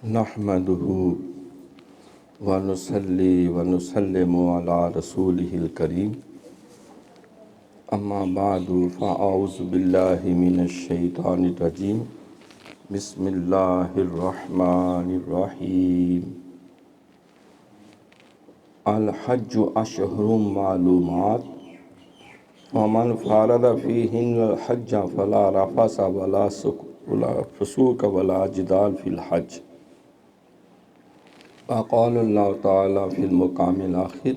نحمده ونصلي ونسلم على رسوله الكريم اما بعد فاعوذ بالله من الشیطان الرجیم بسم اللہ الرحمن الرحیم الحج اشہر معلومات ومن فرض فیہن الحج فلا رفث ولا فسوق ولا جدال فی الحج وقال اللہ تعالیٰ فی المقام الآخر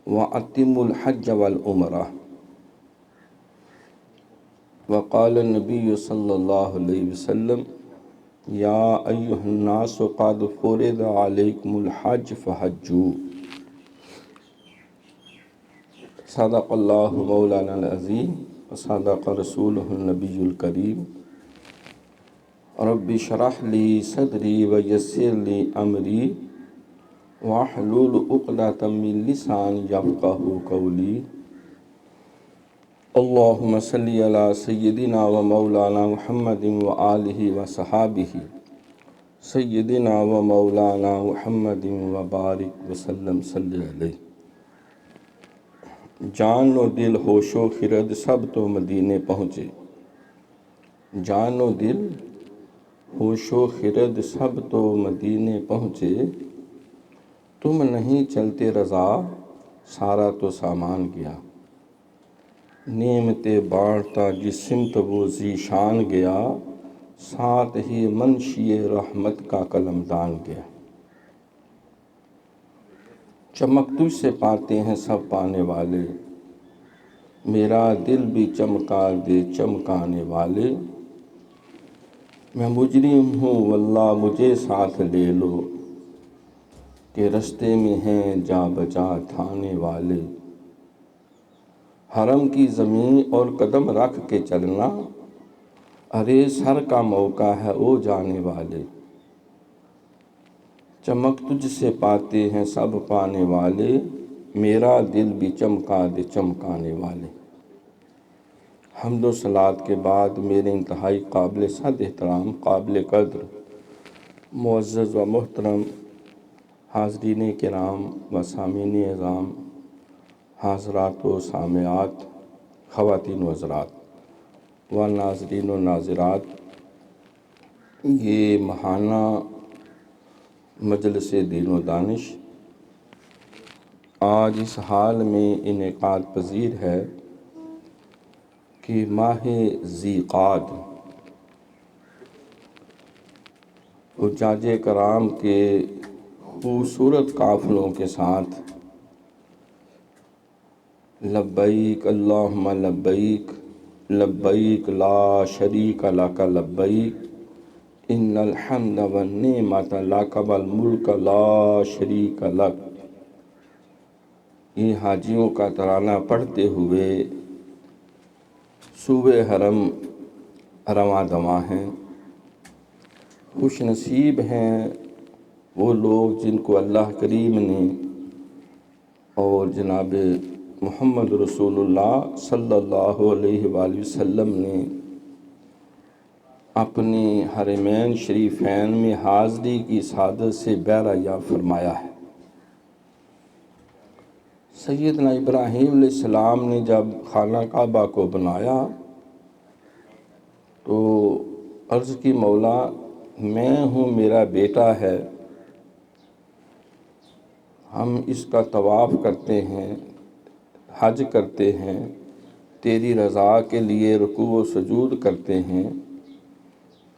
وَأَتِمُّ الْحَجَّ وَالْعُمْرَةَ وقال النبی صلی اللہ علیہ وسلم یا ایہا الناس قد فرض علیکم الحج فحجوا صدق اللہ مولانا العظیم وصدق رسولہ النبی الکریم رب اشرح لی صدری ویسر لی امری واحلل عقدۃ من لسانی یفقہوا قولی اللہم صلی علی سیدنا و مولانا محمد و آلہ و صحابہ سیدنا و مولانا محمد و بارک وسلم صلی علیہ۔ جان و دل ہوش و خرد سب تو مدینے پہنچے، جان و دل ہوش و خرد سب تو مدینے پہنچے، تم نہیں چلتے رضا سارا تو سامان گیا، نعمتیں بانٹتا جس سمت وہ ذیشان گیا، ساتھ ہی منشی رحمت کا قلمدان گیا۔ چمک تجھ سے پاتے ہیں سب پانے والے، میرا دل بھی چمکا دے چمکانے والے، میں مجرم ہوں واللہ مجھے ساتھ لے لو، کہ رستے میں ہیں جا بجا تھانے والے۔ حرم کی زمین اور قدم رکھ کے چلنا، ارے سر کا موقع ہے او جانے والے، چمک تجھ سے پاتے ہیں سب پانے والے، میرا دل بھی چمکا دے چمکانے والے۔ حمد و صلوات کے بعد میرے انتہائی قابل صد احترام، قابل قدر، معزز و محترم حاضرین کرام و سامعین اعظام، حاضرات و سامعات، خواتین و حضرات و ناظرین و ناظرات، یہ ماہانہ مجلس دین و دانش آج اس حال میں انعقاد پذیر ہے کہ ماہ ذی قعد حجاج کرام کے خوبصورت قافلوں کے ساتھ لبیک اللہم لبیک لبیک لا شریک لک لبیک ان الحمد والنعمت لک والملک لا شریک لک، یہ حاجیوں کا ترانہ پڑھتے ہوئے صوبہ حرم رواں دواں ہیں۔ خوش نصیب ہیں وہ لوگ جن کو اللہ کریم نے اور جناب محمد رسول اللہ صلی اللہ علیہ وآلہ وسلم نے اپنی حرمین شریفین میں حاضری کی سعادت سے بہرہ یا فرمایا ہے۔ سیدنا ابراہیم علیہ السلام نے جب خانہ کعبہ کو بنایا تو عرض کی مولا میں ہوں، میرا بیٹا ہے، ہم اس کا طواف کرتے ہیں، حج کرتے ہیں، تیری رضا کے لیے رکوع و سجود کرتے ہیں،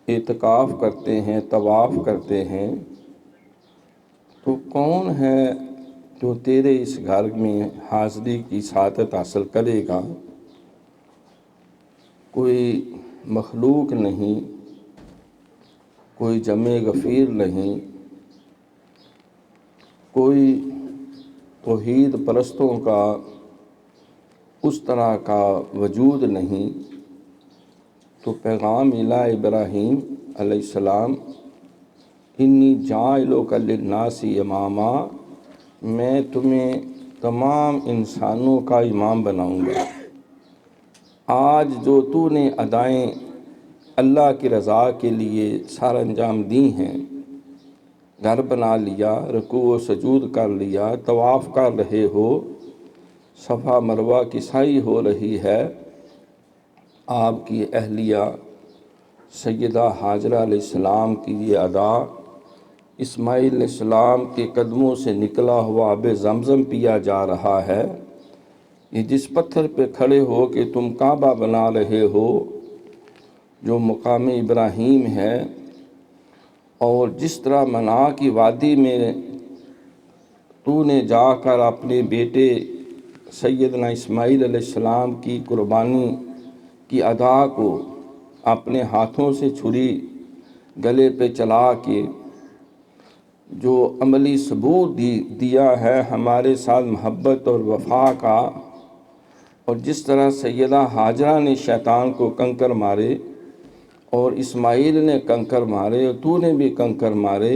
اعتکاف کرتے ہیں، طواف کرتے ہیں، تو کون ہے جو تیرے اس گھر میں حاضری کی سعادت حاصل کرے گا؟ کوئی مخلوق نہیں، کوئی جمع غفیر نہیں، کوئی توحید پرستوں کا اس طرح کا وجود نہیں۔ تو پیغام ملا ابراہیم علیہ السلام، انی جاعلک للناس اماما، میں تمہیں تمام انسانوں کا امام بناؤں گا۔ آج جو تو نے ادائیں اللہ کی رضا کے لیے سر انجام دی ہیں، گھر بنا لیا، رکوع و سجود کر لیا، طواف کر رہے ہو، صفا مروہ کی سعی ہو رہی ہے، آپ کی اہلیہ سیدہ حاجرہ علیہ السلام کی یہ ادا، اسماعیل علیہ السلام کے قدموں سے نکلا ہوا آب زمزم پیا جا رہا ہے، یہ جس پتھر پہ کھڑے ہو کہ تم کعبہ بنا رہے ہو جو مقام ابراہیم ہے، اور جس طرح منا کی وادی میں تو نے جا کر اپنے بیٹے سیدنا اسماعیل علیہ السلام کی قربانی کی ادا کو اپنے ہاتھوں سے چھری گلے پہ چلا کے جو عملی ثبوت دیا ہے ہمارے ساتھ محبت اور وفا کا، اور جس طرح سیدہ حاجرہ نے شیطان کو کنکر مارے اور اسماعیل نے کنکر مارے اور تو نے بھی کنکر مارے،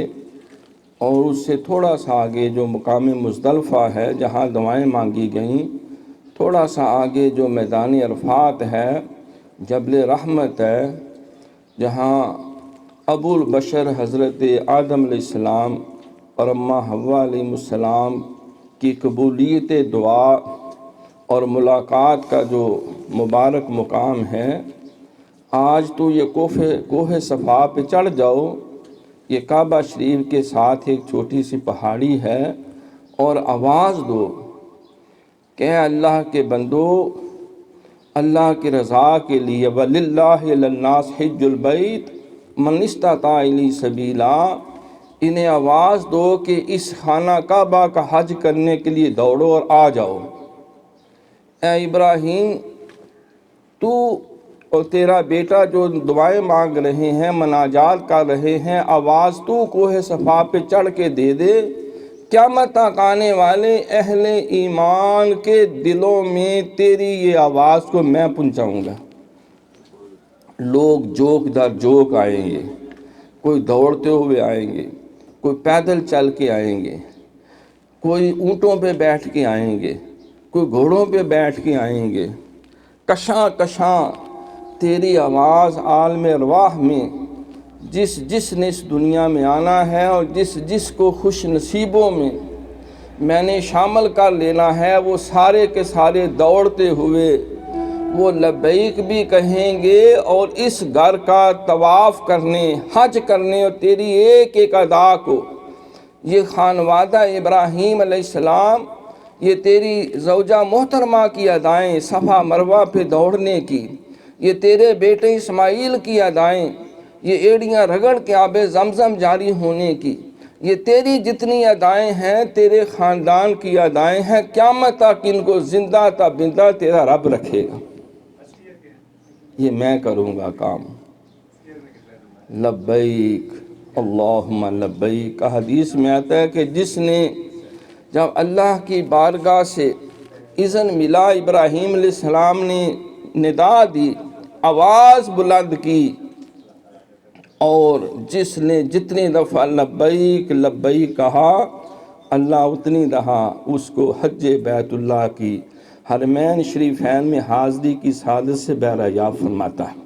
اور اس سے تھوڑا سا آگے جو مقام مزدلفہ ہے جہاں دعائیں مانگی گئیں، تھوڑا سا آگے جو میدان عرفات ہے، جبل رحمت ہے، جہاں ابو البشر حضرت آدم علیہ السلام اور اماں حوا علیہ السلام کی قبولیت دعا اور ملاقات کا جو مبارک مقام ہے، آج تو یہ کوہ صفا پہ چڑھ جاؤ، یہ کعبہ شریف کے ساتھ ایک چھوٹی سی پہاڑی ہے، اور آواز دو کہ اے اللہ کے بندو، اللہ کی رضا کے لیے وَلِلَّهِ عَلَى النَّاسِ حِجُّ الْبَيْتِ مَنِ اسْتَطَاعَ إِلَيْهِ سَبِيلًا، انہیں آواز دو کہ اس خانہ کعبہ کا حج کرنے کے لیے دوڑو اور آ جاؤ۔ اے ابراہیم، تو اور تیرا بیٹا جو دعائیں مانگ رہے ہیں، مناجات کر رہے ہیں، آواز تو کوہ صفا پہ چڑھ کے دے دے، قیامت تک آنے والے اہل ایمان کے دلوں میں تیری یہ آواز کو میں پہنچاؤں گا۔ لوگ جوک در جوک آئیں گے، کوئی دوڑتے ہوئے آئیں گے، کوئی پیدل چل کے آئیں گے، کوئی اونٹوں پہ بیٹھ کے آئیں گے، کوئی گھوڑوں پہ بیٹھ کے آئیں گے، کشاں کشاں تیری آواز عالم ارواح میں جس نے اس دنیا میں آنا ہے اور جس کو خوش نصیبوں میں نے شامل کر لینا ہے، وہ سارے کے سارے دوڑتے ہوئے وہ لبیک بھی کہیں گے، اور اس گھر کا طواف کرنے، حج کرنے اور تیری ایک ایک ادا کو، یہ خانوادہ ابراہیم علیہ السلام، یہ تیری زوجہ محترمہ کی ادائیں صفا مروہ پہ دوڑنے کی، یہ تیرے بیٹے اسماعیل کی ادائیں، یہ ایڑیاں رگڑ کے آب زمزم جاری ہونے کی، یہ تیری جتنی ادائیں ہیں، تیرے خاندان کی ادائیں ہیں، قیامت تک ان کو زندہ تا بندہ تیرا رب رکھے گا۔ یہ میں کروں گا کام۔ لبیک اللہم لبیک کا حدیث میں آتا ہے کہ جس نے جب اللہ کی بارگاہ سے اذن ملا، ابراہیم علیہ السلام نے ندا دی، آواز بلند کی، اور جس نے جتنی دفعہ لبیک لبیک کہا، اللہ اتنی دفعہ اس کو حج بیت اللہ کی حرمین شریفین میں حاضری کی سعادت سے بہرحیاب فرماتا ہے۔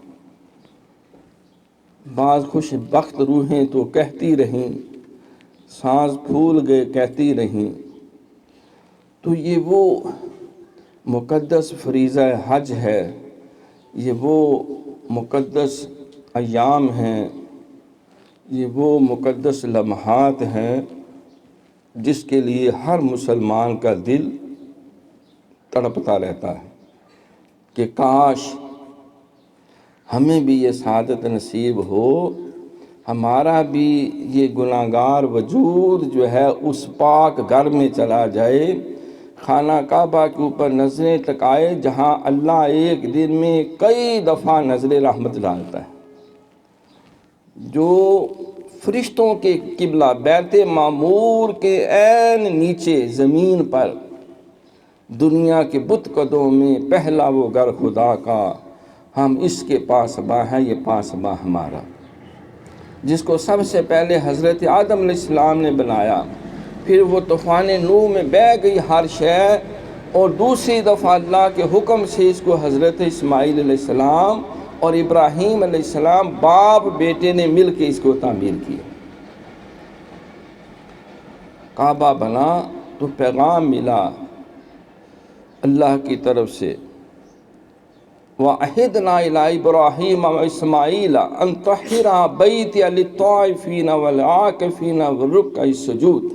بعض خوش بخت روحیں تو کہتی رہیں، سانس پھول گئے کہتی رہیں، تو یہ وہ مقدس فریضہ حج ہے، یہ وہ مقدس ایام ہیں، یہ وہ مقدس لمحات ہیں جس کے لیے ہر مسلمان کا دل تڑپتا رہتا ہے کہ کاش ہمیں بھی یہ سعادت نصیب ہو، ہمارا بھی یہ گناہگار وجود جو ہے اس پاک گھر میں چلا جائے، خانہ کعبہ کے اوپر نظریں ٹکائے جہاں اللہ ایک دن میں کئی دفعہ نظر رحمت ڈالتا ہے، جو فرشتوں کے قبلہ بیت معمور کے عین نیچے زمین پر دنیا کے بت قدوں میں پہلا وہ گھر خدا کا، ہم اس کے پاسباں ہیں، یہ پاسباں ہمارا، جس کو سب سے پہلے حضرت آدم علیہ السلام نے بنایا، پھر وہ طوفان نوح میں بہہ گئی ہر شے، اور دوسری دفعہ اللہ کے حکم سے اس کو حضرت اسماعیل علیہ السلام اور ابراہیم علیہ السلام باپ بیٹے نے مل کے اس کو تعمیر کیا۔ کعبہ بنا تو پیغام ملا اللہ کی طرف سے، وَعَهِدْنَا إِلَىٰ إِبْرَاهِيمَ وَإِسْمَاعِيلَ أَن طَهِّرَ بَيْتِيَ لِلطَّائِفِينَ وَالْعَاكِفِينَ وَالرُّكَّعِ السُّجُودِ۔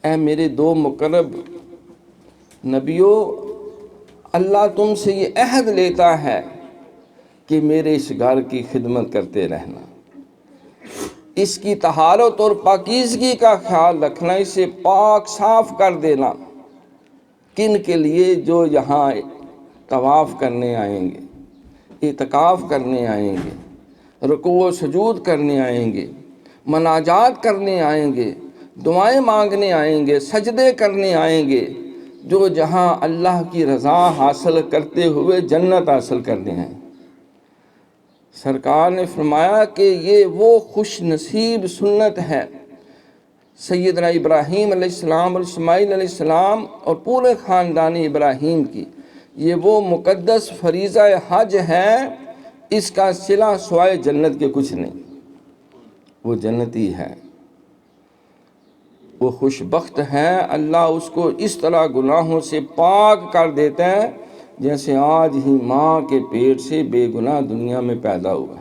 اے میرے دو مقرب نبیوں، اللہ تم سے یہ عہد لیتا ہے کہ میرے اس گھر کی خدمت کرتے رہنا، اس کی طہارت اور پاکیزگی کا خیال رکھنا، اسے پاک صاف کر دینا۔ کن کے لیے؟ جو یہاں طواف کرنے آئیں گے، اعتکاف کرنے آئیں گے، رکوع و سجود کرنے آئیں گے، مناجات کرنے آئیں گے، دعائیں مانگنے آئیں گے، سجدے کرنے آئیں گے، جو جہاں اللہ کی رضا حاصل کرتے ہوئے جنت حاصل کرنے ہیں۔ سرکار نے فرمایا کہ یہ وہ خوش نصیب سنت ہے سیدنا ابراہیم علیہ السلام اور اسماعیل علیہ السلام اور پورے خاندان ابراہیم کی، یہ وہ مقدس فریضہ حج ہے، اس کا صلہ سوائے جنت کے کچھ نہیں، وہ جنتی ہے، وہ خوش بخت ہے۔ اللہ اس کو اس طرح گناہوں سے پاک کر دیتا ہے جیسے آج ہی ماں کے پیٹ سے بے گناہ دنیا میں پیدا ہوا۔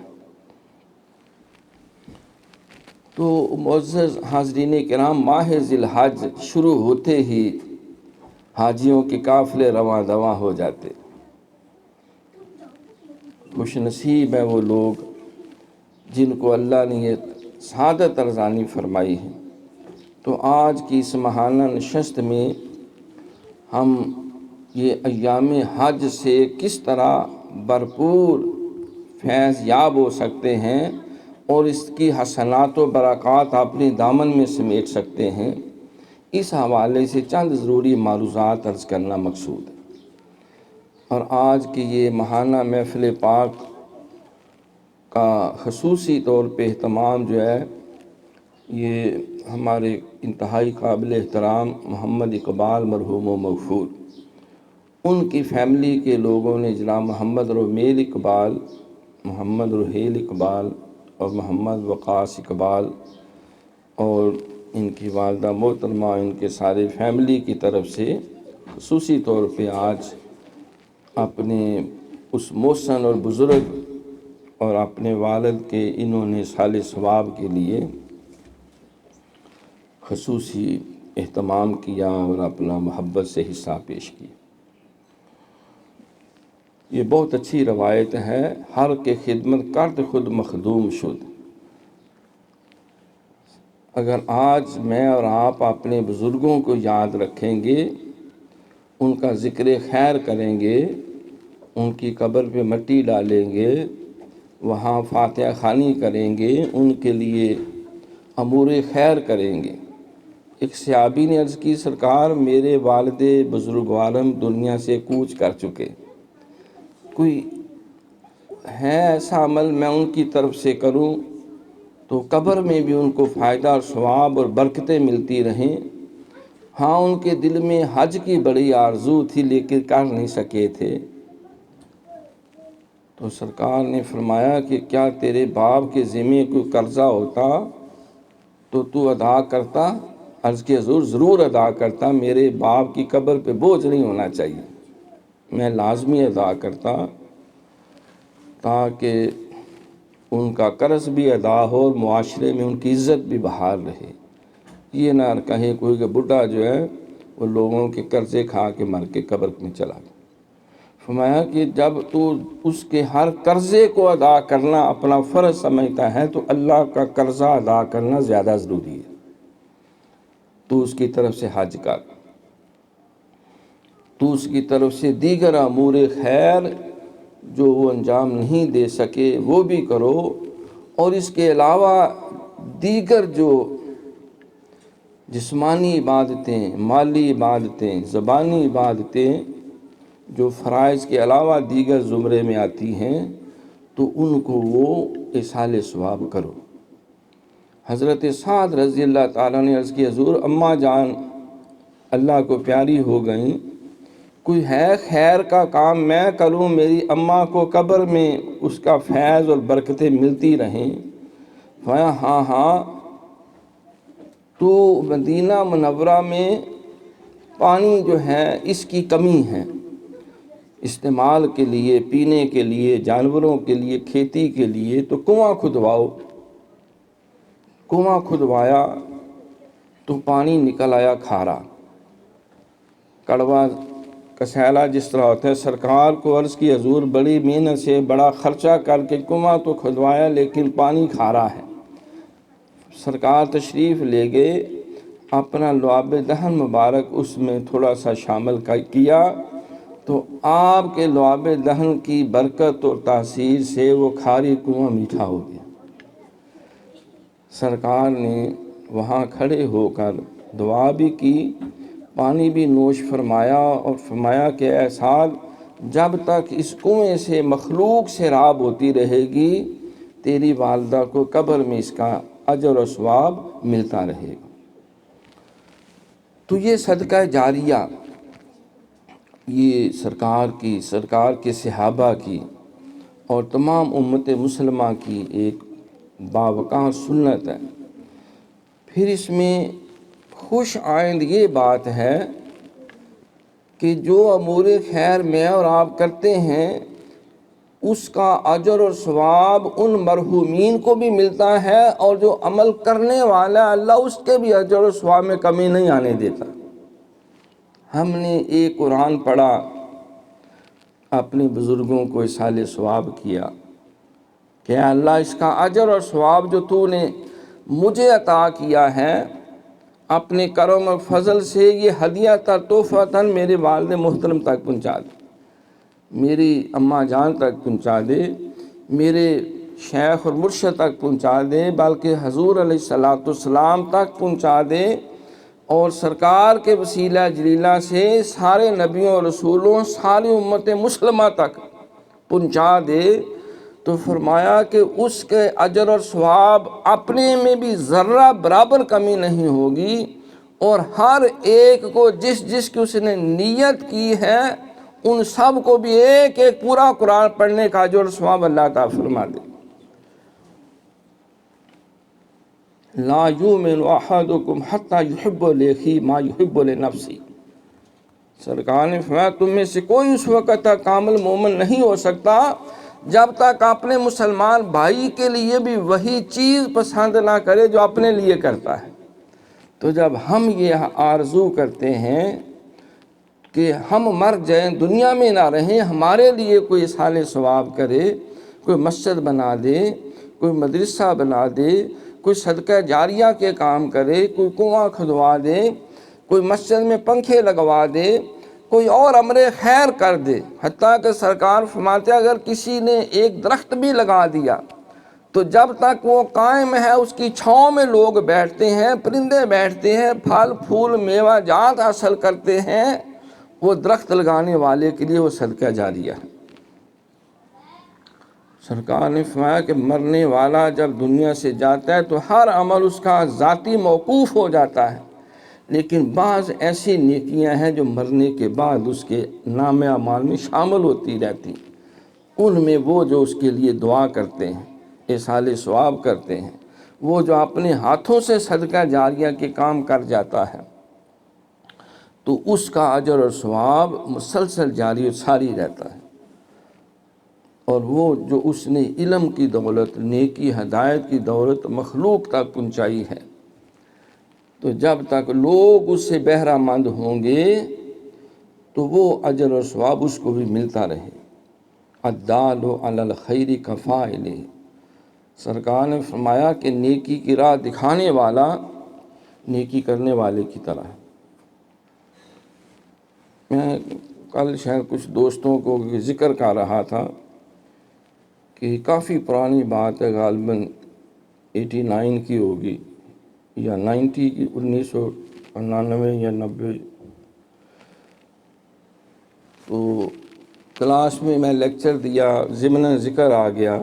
تو معزز حاضرین کرام، ماہ ذی الحج شروع ہوتے ہی حاجیوں کے قافلے رواں دواں ہو جاتے۔ خوش نصیب ہیں وہ لوگ جن کو اللہ نے یہ سعادت ارزانی فرمائی ہے۔ تو آج کی اس ماہانہ نشست میں ہم یہ ایام حج سے کس طرح بھرپور فیض یاب ہو سکتے ہیں اور اس کی حسنات و برکات اپنے دامن میں سمیٹ سکتے ہیں، اس حوالے سے چند ضروری معروضات عرض کرنا مقصود ہے۔ اور آج کی یہ ماہانہ محفل پاک کا خصوصی طور پہ اہتمام جو ہے، یہ ہمارے انتہائی قابل احترام محمد اقبال مرحوم و مغفور، ان کی فیملی کے لوگوں نے جناب محمد رومیل اقبال، محمد رحیل اقبال اور محمد وقاص اقبال اور ان کی والدہ محترمہ، ان کے سارے فیملی کی طرف سے خصوصی طور پہ آج اپنے اس محسن اور بزرگ اور اپنے والد کے انہوں نے سال ثواب کے لیے خصوصی اہتمام کیا اور اپنا محبت سے حصہ پیش کیا۔ یہ بہت اچھی روایت ہے، ہر کے خدمت کرد خود مخدوم شد۔ اگر آج میں اور آپ اپنے بزرگوں کو یاد رکھیں گے، ان کا ذکر خیر کریں گے، ان کی قبر پہ مٹی ڈالیں گے، وہاں فاتحہ خوانی کریں گے، ان کے لیے امور خیر کریں گے۔ ایک صحابی نے عرض کی، سرکار میرے والد بزرگوارم دنیا سے کوچ کر چکے، کوئی ہے ایسا عمل میں ان کی طرف سے کروں تو قبر میں بھی ان کو فائدہ اور ثواب اور برکتیں ملتی رہیں۔ ہاں ان کے دل میں حج کی بڑی آرزو تھی لیکن کر نہیں سکے تھے۔ تو سرکار نے فرمایا کہ کیا تیرے باپ کے ذمہ کوئی قرضہ ہوتا تو ادا کرتا؟ عرض کہ حضور ضرور ادا کرتا، میرے باپ کی قبر پہ بوجھ نہیں ہونا چاہیے، میں لازمی ادا کرتا تاکہ ان کا قرض بھی ادا ہو اور معاشرے میں ان کی عزت بھی بحال رہے۔ یہ نہ کہیں کوئی کہ بڈھا جو ہے وہ لوگوں کے قرضے کھا کے مر کے قبر میں چلا گیا۔ فرمایا کہ جب تو اس کے ہر قرضے کو ادا کرنا اپنا فرض سمجھتا ہے تو اللہ کا قرضہ ادا کرنا زیادہ ضروری ہے۔ تو اس کی طرف سے حج کر، تو اس کی طرف سے دیگر امور خیر جو وہ انجام نہیں دے سکے وہ بھی کرو، اور اس کے علاوہ دیگر جو جسمانی عبادتیں، مالی عبادتیں، زبانی عبادتیں جو فرائض کے علاوہ دیگر زمرے میں آتی ہیں تو ان کو وہ ایصال ثواب کرو۔ حضرت سعد رضی اللہ تعالیٰ نے عرض کی، حضور اماں جان اللہ کو پیاری ہو گئیں، کوئی ہے خیر کا کام میں کروں میری اماں کو قبر میں اس کا فیض اور برکتیں ملتی رہیں؟ فرمایا ہاں ہاں، تو مدینہ منورہ میں پانی جو ہے اس کی کمی ہے، استعمال کے لیے، پینے کے لیے، جانوروں کے لیے، کھیتی کے لیے، تو کنواں کھدواؤ۔ کنواں کھدوایا تو پانی نکل آیا کھارا، کڑوا کسیلا جس طرح ہوتا ہے۔ سرکار کو عرض کی حضور بڑی محنت سے بڑا خرچہ کر کے کنواں تو کھدوایا لیکن پانی کھارا ہے۔ سرکار تشریف لے گئے، اپنا لعاب دہن مبارک اس میں تھوڑا سا شامل کیا تو آپ کے لعاب دہن کی برکت اور تاثیر سے وہ کھاری کنواں میٹھا ہو گیا۔ سرکار نے وہاں کھڑے ہو کر دعا بھی کی، پانی بھی نوش فرمایا اور فرمایا کہ اے سعد، جب تک اس کنویں سے مخلوق سیراب ہوتی رہے گی تیری والدہ کو قبر میں اس کا اجر و ثواب ملتا رہے گا۔ تو یہ صدقہ جاریہ، یہ سرکار کے صحابہ کی اور تمام امت مسلمہ کی ایک باوقار سنت ہے۔ پھر اس میں خوش آئند یہ بات ہے کہ جو امور خیر میں اور آپ کرتے ہیں اس کا اجر اور ثواب ان مرحومین کو بھی ملتا ہے، اور جو عمل کرنے والا اللہ اس کے بھی اجر اور ثواب میں کمی نہیں آنے دیتا۔ ہم نے ایک قرآن پڑھا، اپنے بزرگوں کو اصحال ثواب کیا کہ اللہ اس کا اجر اور ثواب جو تو نے مجھے عطا کیا ہے اپنے کرم و فضل سے، یہ ہدیہ تحفۃً میرے والد محترم تک پہنچا دے، میری اماں جان تک پہنچا دے، میرے شیخ اور مرشد تک پہنچا دے، بلکہ حضور علیہ السلام تک پہنچا دے، اور سرکار کے وسیلہ جلیلہ سے سارے نبیوں اور رسولوں، ساری امت مسلمہ تک پہنچا دے۔ تو فرمایا کہ اس کے اجر اور ثواب اپنے میں بھی ذرہ برابر کمی نہیں ہوگی، اور ہر ایک کو جس کی اس نے نیت کی ہے ان سب کو بھی ایک ایک پورا قرآن پڑھنے کا اجر اور ثواب اللہ تعالیٰ فرما دے۔ لا یؤمن احدکم حتی یحب لاخیہ ما یحب لنفسہ۔ سرکار نے فرمایا تم میں سے کوئی اس وقت تک کامل مومن نہیں ہو سکتا جب تک اپنے مسلمان بھائی کے لیے بھی وہی چیز پسند نہ کرے جو اپنے لیے کرتا ہے۔ تو جب ہم یہ آرزو کرتے ہیں کہ ہم مر جائیں، دنیا میں نہ رہیں، ہمارے لیے کوئی اصحال ثواب کرے، کوئی مسجد بنا دے، کوئی مدرسہ بنا دے، کوئی صدقہ جاریہ کے کام کرے، کوئی کنواں کھدوا دے، کوئی مسجد میں پنکھے لگوا دے، کوئی اور امر خیر کر دے، حتیٰ کہ سرکار فرماتے ہیں اگر کسی نے ایک درخت بھی لگا دیا تو جب تک وہ قائم ہے اس کی چھاؤں میں لوگ بیٹھتے ہیں، پرندے بیٹھتے ہیں، پھل پھول میوہ جات حاصل کرتے ہیں، وہ درخت لگانے والے کے لیے وہ صدقہ جاریہ ہے۔ سرکار نے فرمایا کہ مرنے والا جب دنیا سے جاتا ہے تو ہر عمل اس کا ذاتی موقوف ہو جاتا ہے، لیکن بعض ایسی نیکیاں ہیں جو مرنے کے بعد اس کے نام اعمال میں شامل ہوتی رہتی، ان میں وہ جو اس کے لیے دعا کرتے ہیں، اصحال ثواب کرتے ہیں، وہ جو اپنے ہاتھوں سے صدقہ جاریہ کے کام کر جاتا ہے تو اس کا اجر اور ثواب مسلسل جاری و ساری رہتا ہے۔ اور وہ جو اس نے علم کی دولت، نیکی ہدایت کی دولت مخلوق تک پہنچائی ہے، تو جب تک لوگ اس سے بہرہ مند ہوں گے تو وہ اجر اور ثواب اس کو بھی ملتا رہے۔ الدال علی الخیر کفاعلہ۔ سرکار نے فرمایا کہ نیکی کی راہ دکھانے والا نیکی کرنے والے کی طرح ہے۔ میں کل شاید کچھ دوستوں کو ذکر کر رہا تھا کہ کافی پرانی بات ہے، غالباً 89 کی ہوگی یا 90 کی، 1999 یا 90۔ تو کلاس میں لیکچر دیا، ضمن ذکر آ گیا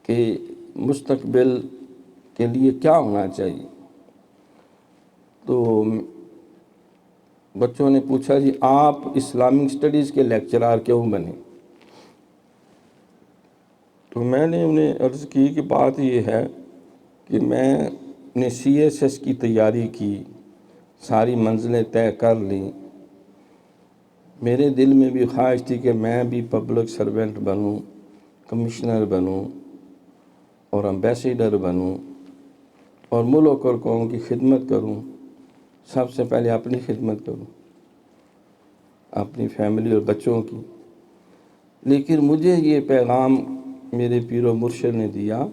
کہ مستقبل کے لیے کیا ہونا چاہیے۔ تو بچوں نے پوچھا جی آپ اسلامک اسٹڈیز کے لیکچرار کیوں بنے؟ تو میں نے انہیں عرض کی کہ بات یہ ہے کہ میں نے CSS کی تیاری کی، ساری منزلیں طے کر لیں۔ میرے دل میں بھی خواہش تھی کہ میں بھی پبلک سرونٹ بنوں، کمشنر بنوں اور امبیسیڈر بنوں اور ملک اور قوم کی خدمت کروں۔ سب سے پہلے اپنی خدمت کروں، اپنی فیملی اور بچوں کی۔ لیکن مجھے یہ پیغام میرے پیر و مرشد نے دیا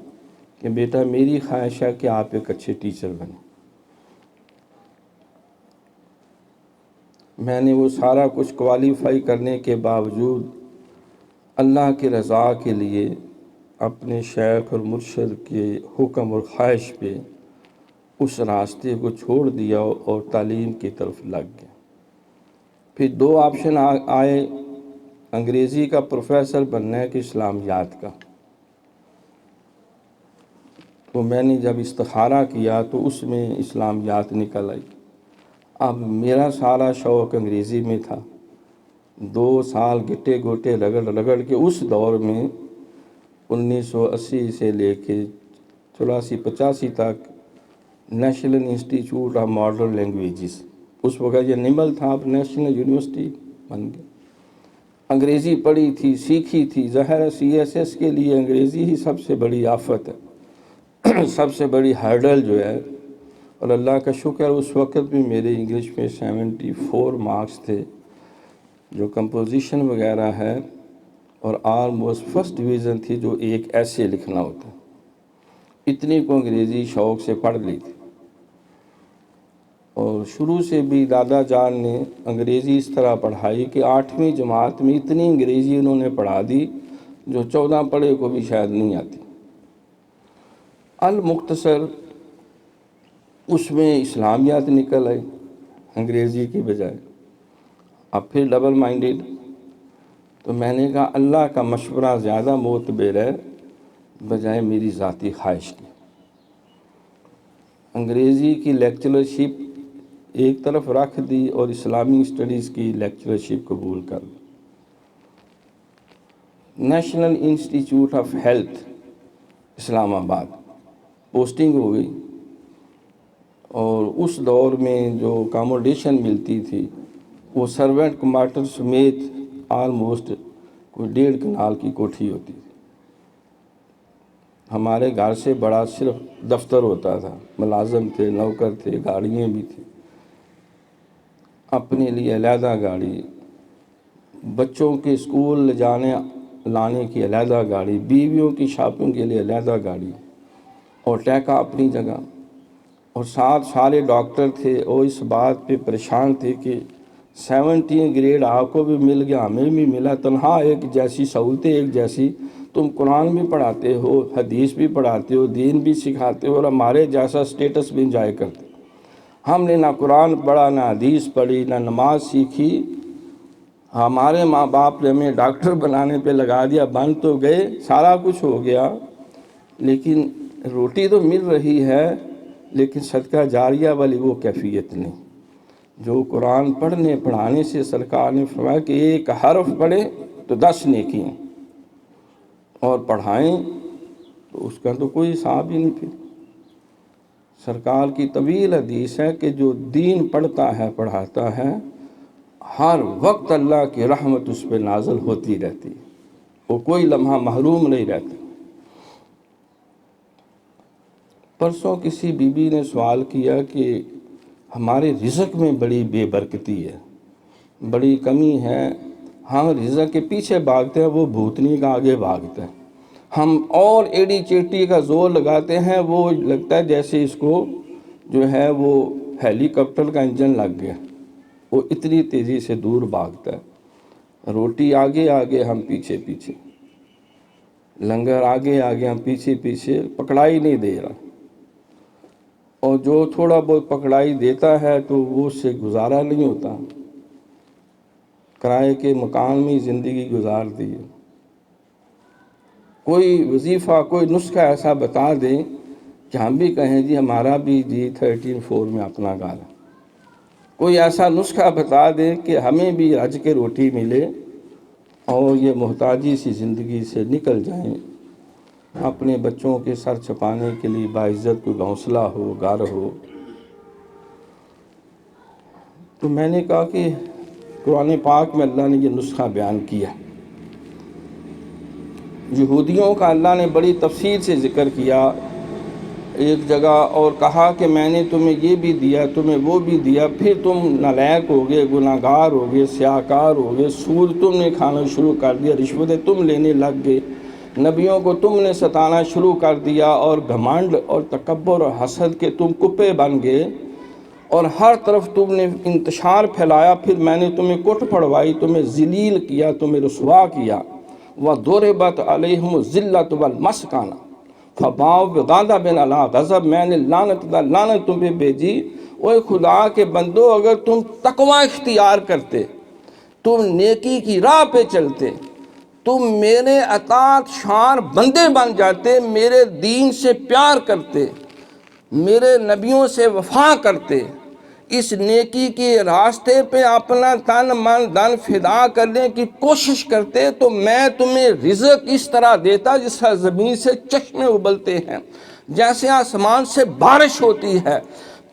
کہ بیٹا میری خواہش ہے کہ آپ ایک اچھے ٹیچر بنیں۔ میں نے وہ سارا کچھ کوالیفائی کرنے کے باوجود اللہ کی رضا کے لیے اپنے شیخ اور مرشد کے حکم اور خواہش پہ اس راستے کو چھوڑ دیا اور تعلیم کی طرف لگ گیا۔ پھر 2 آپشن آئے، انگریزی کا پروفیسر بننا ہے کہ اسلامیات کا۔ تو میں نے جب استخارہ کیا تو اس میں اسلامیات نکل آئی۔ اب میرا سارا شوق انگریزی میں تھا۔ 2 سال گٹے گوٹے رگڑ رگڑ کے اس دور میں 1980 سے لے کے 84-85 تک national institute of modern languages, اس وقت یہ نمل تھا، اب نیشنل یونیورسٹی بن گیا۔ انگریزی پڑھی تھی، سیکھی تھی۔ ظاہر ہے CSS کے لیے انگریزی ہی سب سے بڑی آفت ہے، سب سے بڑی ہرڈل جو ہے۔ اور اللہ کا شکر اس وقت بھی میرے انگلش میں 74 مارکس تھے، جو کمپوزیشن وغیرہ ہے، اور آلموسٹ فرسٹ ڈویژن تھی جو ایک ایسے لکھنا ہوتا ہے۔ اتنی کو انگریزی شوق سے پڑھ لی تھی۔ اور شروع سے بھی دادا جان نے انگریزی اس طرح پڑھائی کہ 8ویں جماعت میں اتنی انگریزی انہوں نے پڑھا دی جو 14 پڑھے کو بھی شاید نہیں آتی۔ المختصر اس میں اسلامیات نکل آئی انگریزی کی بجائے۔ اب پھر ڈبل مائنڈڈ، تو میں نے کہا اللہ کا مشورہ زیادہ معتبر ہے بجائے میری ذاتی خواہش کی۔ انگریزی کی لیکچررشپ ایک طرف رکھ دی اور اسلامی اسٹڈیز کی لیکچررشپ قبول کر لی۔ نیشنل انسٹیٹیوٹ آف ہیلتھ اسلام آباد پوسٹنگ ہو گئی، اور اس دور میں جو اکاموڈیشن ملتی تھی وہ سرونٹ کوارٹر سمیت آلموسٹ کوئی 1.5 کنال کی کوٹھی ہوتی تھی۔ ہمارے گھر سے بڑا صرف دفتر ہوتا تھا، ملازم تھے، نوکر تھے، گاڑیاں بھی تھیں، اپنے لیے علیحدہ گاڑی، بچوں کے اسکول لانے کی علیحدہ گاڑی، بیویوں کی شاپنگ کے لیے علیحدہ گاڑی، اور ٹیکا اپنی جگہ، اور ساتھ سارے ڈاکٹر تھے۔ اور اس بات پہ پریشان تھے کہ 17 گریڈ آپ کو بھی مل گیا، ہمیں بھی ملا، تنہا ایک جیسی سہولتیں، ایک جیسی، تم قرآن بھی پڑھاتے ہو، حدیث بھی پڑھاتے ہو، دین بھی سکھاتے ہو، اور ہمارے جیسا سٹیٹس بھی انجوائے کرتے۔ ہم نے نہ قرآن پڑھا، نہ حدیث پڑھی، نہ نماز سیکھی۔ ہمارے ماں باپ نے ہمیں ڈاکٹر بنانے پہ لگا دیا، بن تو گئے، سارا کچھ ہو گیا، لیکن روٹی تو مل رہی ہے، لیکن صدقہ جاریہ والی وہ کیفیت نہیں جو قرآن پڑھنے پڑھانے سے سرکار نے فرمایا کہ 1 حرف پڑھے تو 10 نیکی ہیں، اور پڑھائیں تو اس کا تو کوئی حساب ہی نہیں۔ پھر سرکار کی طویل حدیث ہے کہ جو دین پڑھتا ہے پڑھاتا ہے، ہر وقت اللہ کی رحمت اس پہ نازل ہوتی رہتی ہے، وہ کوئی لمحہ محروم نہیں رہتا۔ پرسوں کسی بی بی نے سوال کیا کہ ہمارے رزق میں بڑی بے برکتی ہے، بڑی کمی ہے، ہم رزق کے پیچھے بھاگتے ہیں، وہ بھوتنی کا آگے بھاگتا ہے، ہم اور ایڑی چیٹی کا زور لگاتے ہیں، وہ لگتا ہے جیسے اس کو جو ہے وہ ہیلی کاپٹر کا انجن لگ گیا، وہ اتنی تیزی سے دور بھاگتا ہے۔ روٹی آگے آگے، ہم پیچھے پیچھے، لنگر آگے آگے، ہم پیچھے پیچھے، پکڑائی نہیں دے رہا، اور جو تھوڑا بہت پکڑائی دیتا ہے تو وہ اس سے گزارا نہیں ہوتا، کرائے کے مکان میں زندگی گزار دی ہے۔ کوئی وظیفہ، کوئی نسخہ ایسا بتا دیں کہ ہم بھی کہیں جی ہمارا بھی جی 13-4 میں اپنا گھر ہے، کوئی ایسا نسخہ بتا دیں کہ ہمیں بھی رج کے روٹی ملے اور یہ محتاجی سی زندگی سے نکل جائیں، اپنے بچوں کے سر چھپانے کے لیے باعزت کوئی گھونسلہ ہو، گھر ہو. تو میں نے کہا کہ قرآن پاک میں اللہ نے یہ نسخہ بیان کیا. یہودیوں کا اللہ نے بڑی تفصیل سے ذکر کیا ایک جگہ، اور کہا کہ میں نے تمہیں یہ بھی دیا، تمہیں وہ بھی دیا، پھر تم نالائق ہو گئے، گناہ گار ہو گئے، سیاہکار ہو گئے، سود تم نے کھانا شروع کر دیا، رشوتیں تم لینے لگ گئے، نبیوں کو تم نے ستانا شروع کر دیا، اور گھمنڈ اور تکبر اور حسد کے تم کپے بن گئے، اور ہر طرف تم نے انتشار پھیلایا. پھر میں نے تمہیں کٹ پڑوائی، تمہیں ذلیل کیا، تمہیں رسوا کیا. وَضُرِبَتْ عَلَيْهِمُ الذِّلَّةُ وَالْمَسْكَنَةُ فَبَاءُوا بِغَضَبٍ عَلَىٰ غَضَبٍ. میں نے لعنت تم پہ بھیجی. اوے خدا کے بندو، اگر تم تقوی اختیار کرتے، تم نیکی کی راہ پہ چلتے، تم میرے اطاعت شان بندے بن جاتے، میرے دین سے پیار کرتے، میرے نبیوں سے وفا کرتے، اس نیکی کے راستے پہ اپنا تن من دن فدا کرنے کی کوشش کرتے، تو میں تمہیں رزق اس طرح دیتا جس طرح زمین سے چشمے ابلتے ہیں، جیسے آسمان سے بارش ہوتی ہے.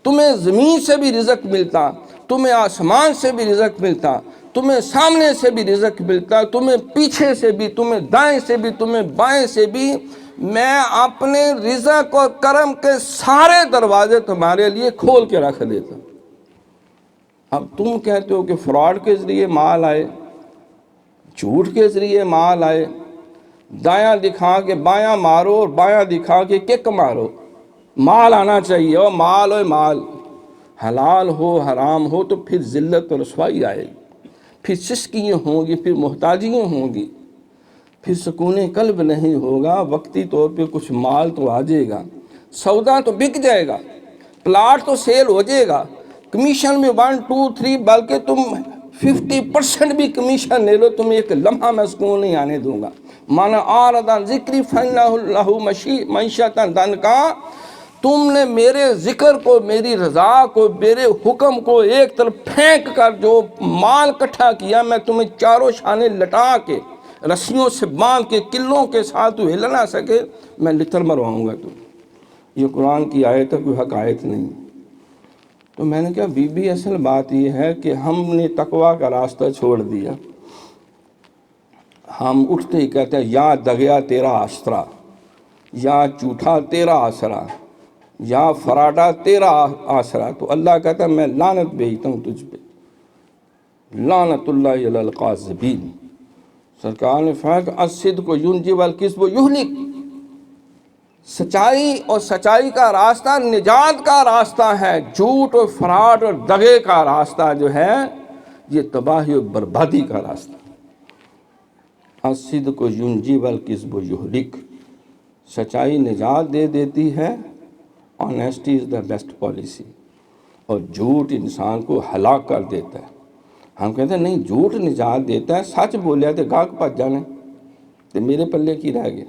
تمہیں زمین سے بھی رزق ملتا، تمہیں آسمان سے بھی رزق ملتا، تمہیں سامنے سے بھی رزق ملتا، تمہیں پیچھے سے بھی، تمہیں دائیں سے بھی، تمہیں بائیں سے بھی. میں اپنے رزق اور کرم کے سارے دروازے تمہارے لیے کھول کے رکھ دیتا. اب تم کہتے ہو کہ فراڈ کے ذریعے مال آئے، جھوٹ کے ذریعے مال آئے، دایاں دکھا کے بایاں مارو اور بایاں دکھا کے کک مارو، مال آنا چاہیے. اور مال حلال ہو حرام ہو تو پھر ذلت اور رسوائی آئے گی، پھر سسکیاں ہوں گی، پھر محتاجیاں ہوں گی، پھر سکون قلب نہیں ہوگا. وقتی طور پہ کچھ مال تو آ جائے گا، سودا تو بک جائے گا، پلاٹ تو سیل ہو جائے گا، کمیشن میں 1 2 3 بلکہ تم 50% بھی کمیشن لے لو، تم ایک لمحہ میں سکون نہیں آنے دوں گا. مانا آردان ذکری فَإِنَّ لَهُ مَعِیشَةً ضَنْکا. تم نے میرے ذکر کو، میری رضا کو، میرے حکم کو ایک طرف پھینک کر جو مال اکٹھا کیا، میں تمہیں چاروں شانے لٹا کے رسیوں سے باندھ کے قلوں کے ساتھ تو ہل نہ سکے، میں لتر مرواؤں گا. یہ قرآن کی آیت ہے، کوئی حق آیت نہیں. تو میں نے کہا بی بی اصل بات یہ ہے کہ ہم نے تقوی کا راستہ چھوڑ دیا. ہم اٹھتے ہی کہتے ہیں یا دگیا تیرا آسرا، یا جھوٹا تیرا آسرا، یا فراڈا تیرا آسرا. تو اللہ کہتا ہے میں لعنت بھیجتا ہوں تجھ پہ، لعنت اللہ علی القاذبین. سرکار نے فرمایا کہ الصدق ینجی والکذب یہلک. سچائی اور سچائی کا راستہ نجات کا راستہ ہے، جھوٹ اور فراڈ اور دغے کا راستہ جو ہے یہ تباہی اور بربادی کا راستہ. الصدق ینجی والکذب یہلک. سچائی نجات دے دیتی ہے، honesty is the best policy, اور جھوٹ انسان کو ہلاک کر دیتا ہے. ہم کہتے ہیں نہیں جھوٹ نجات دیتا ہے، سچ بولیا تو گاہک پچ جانے تو میرے پلے کی رہ گئے،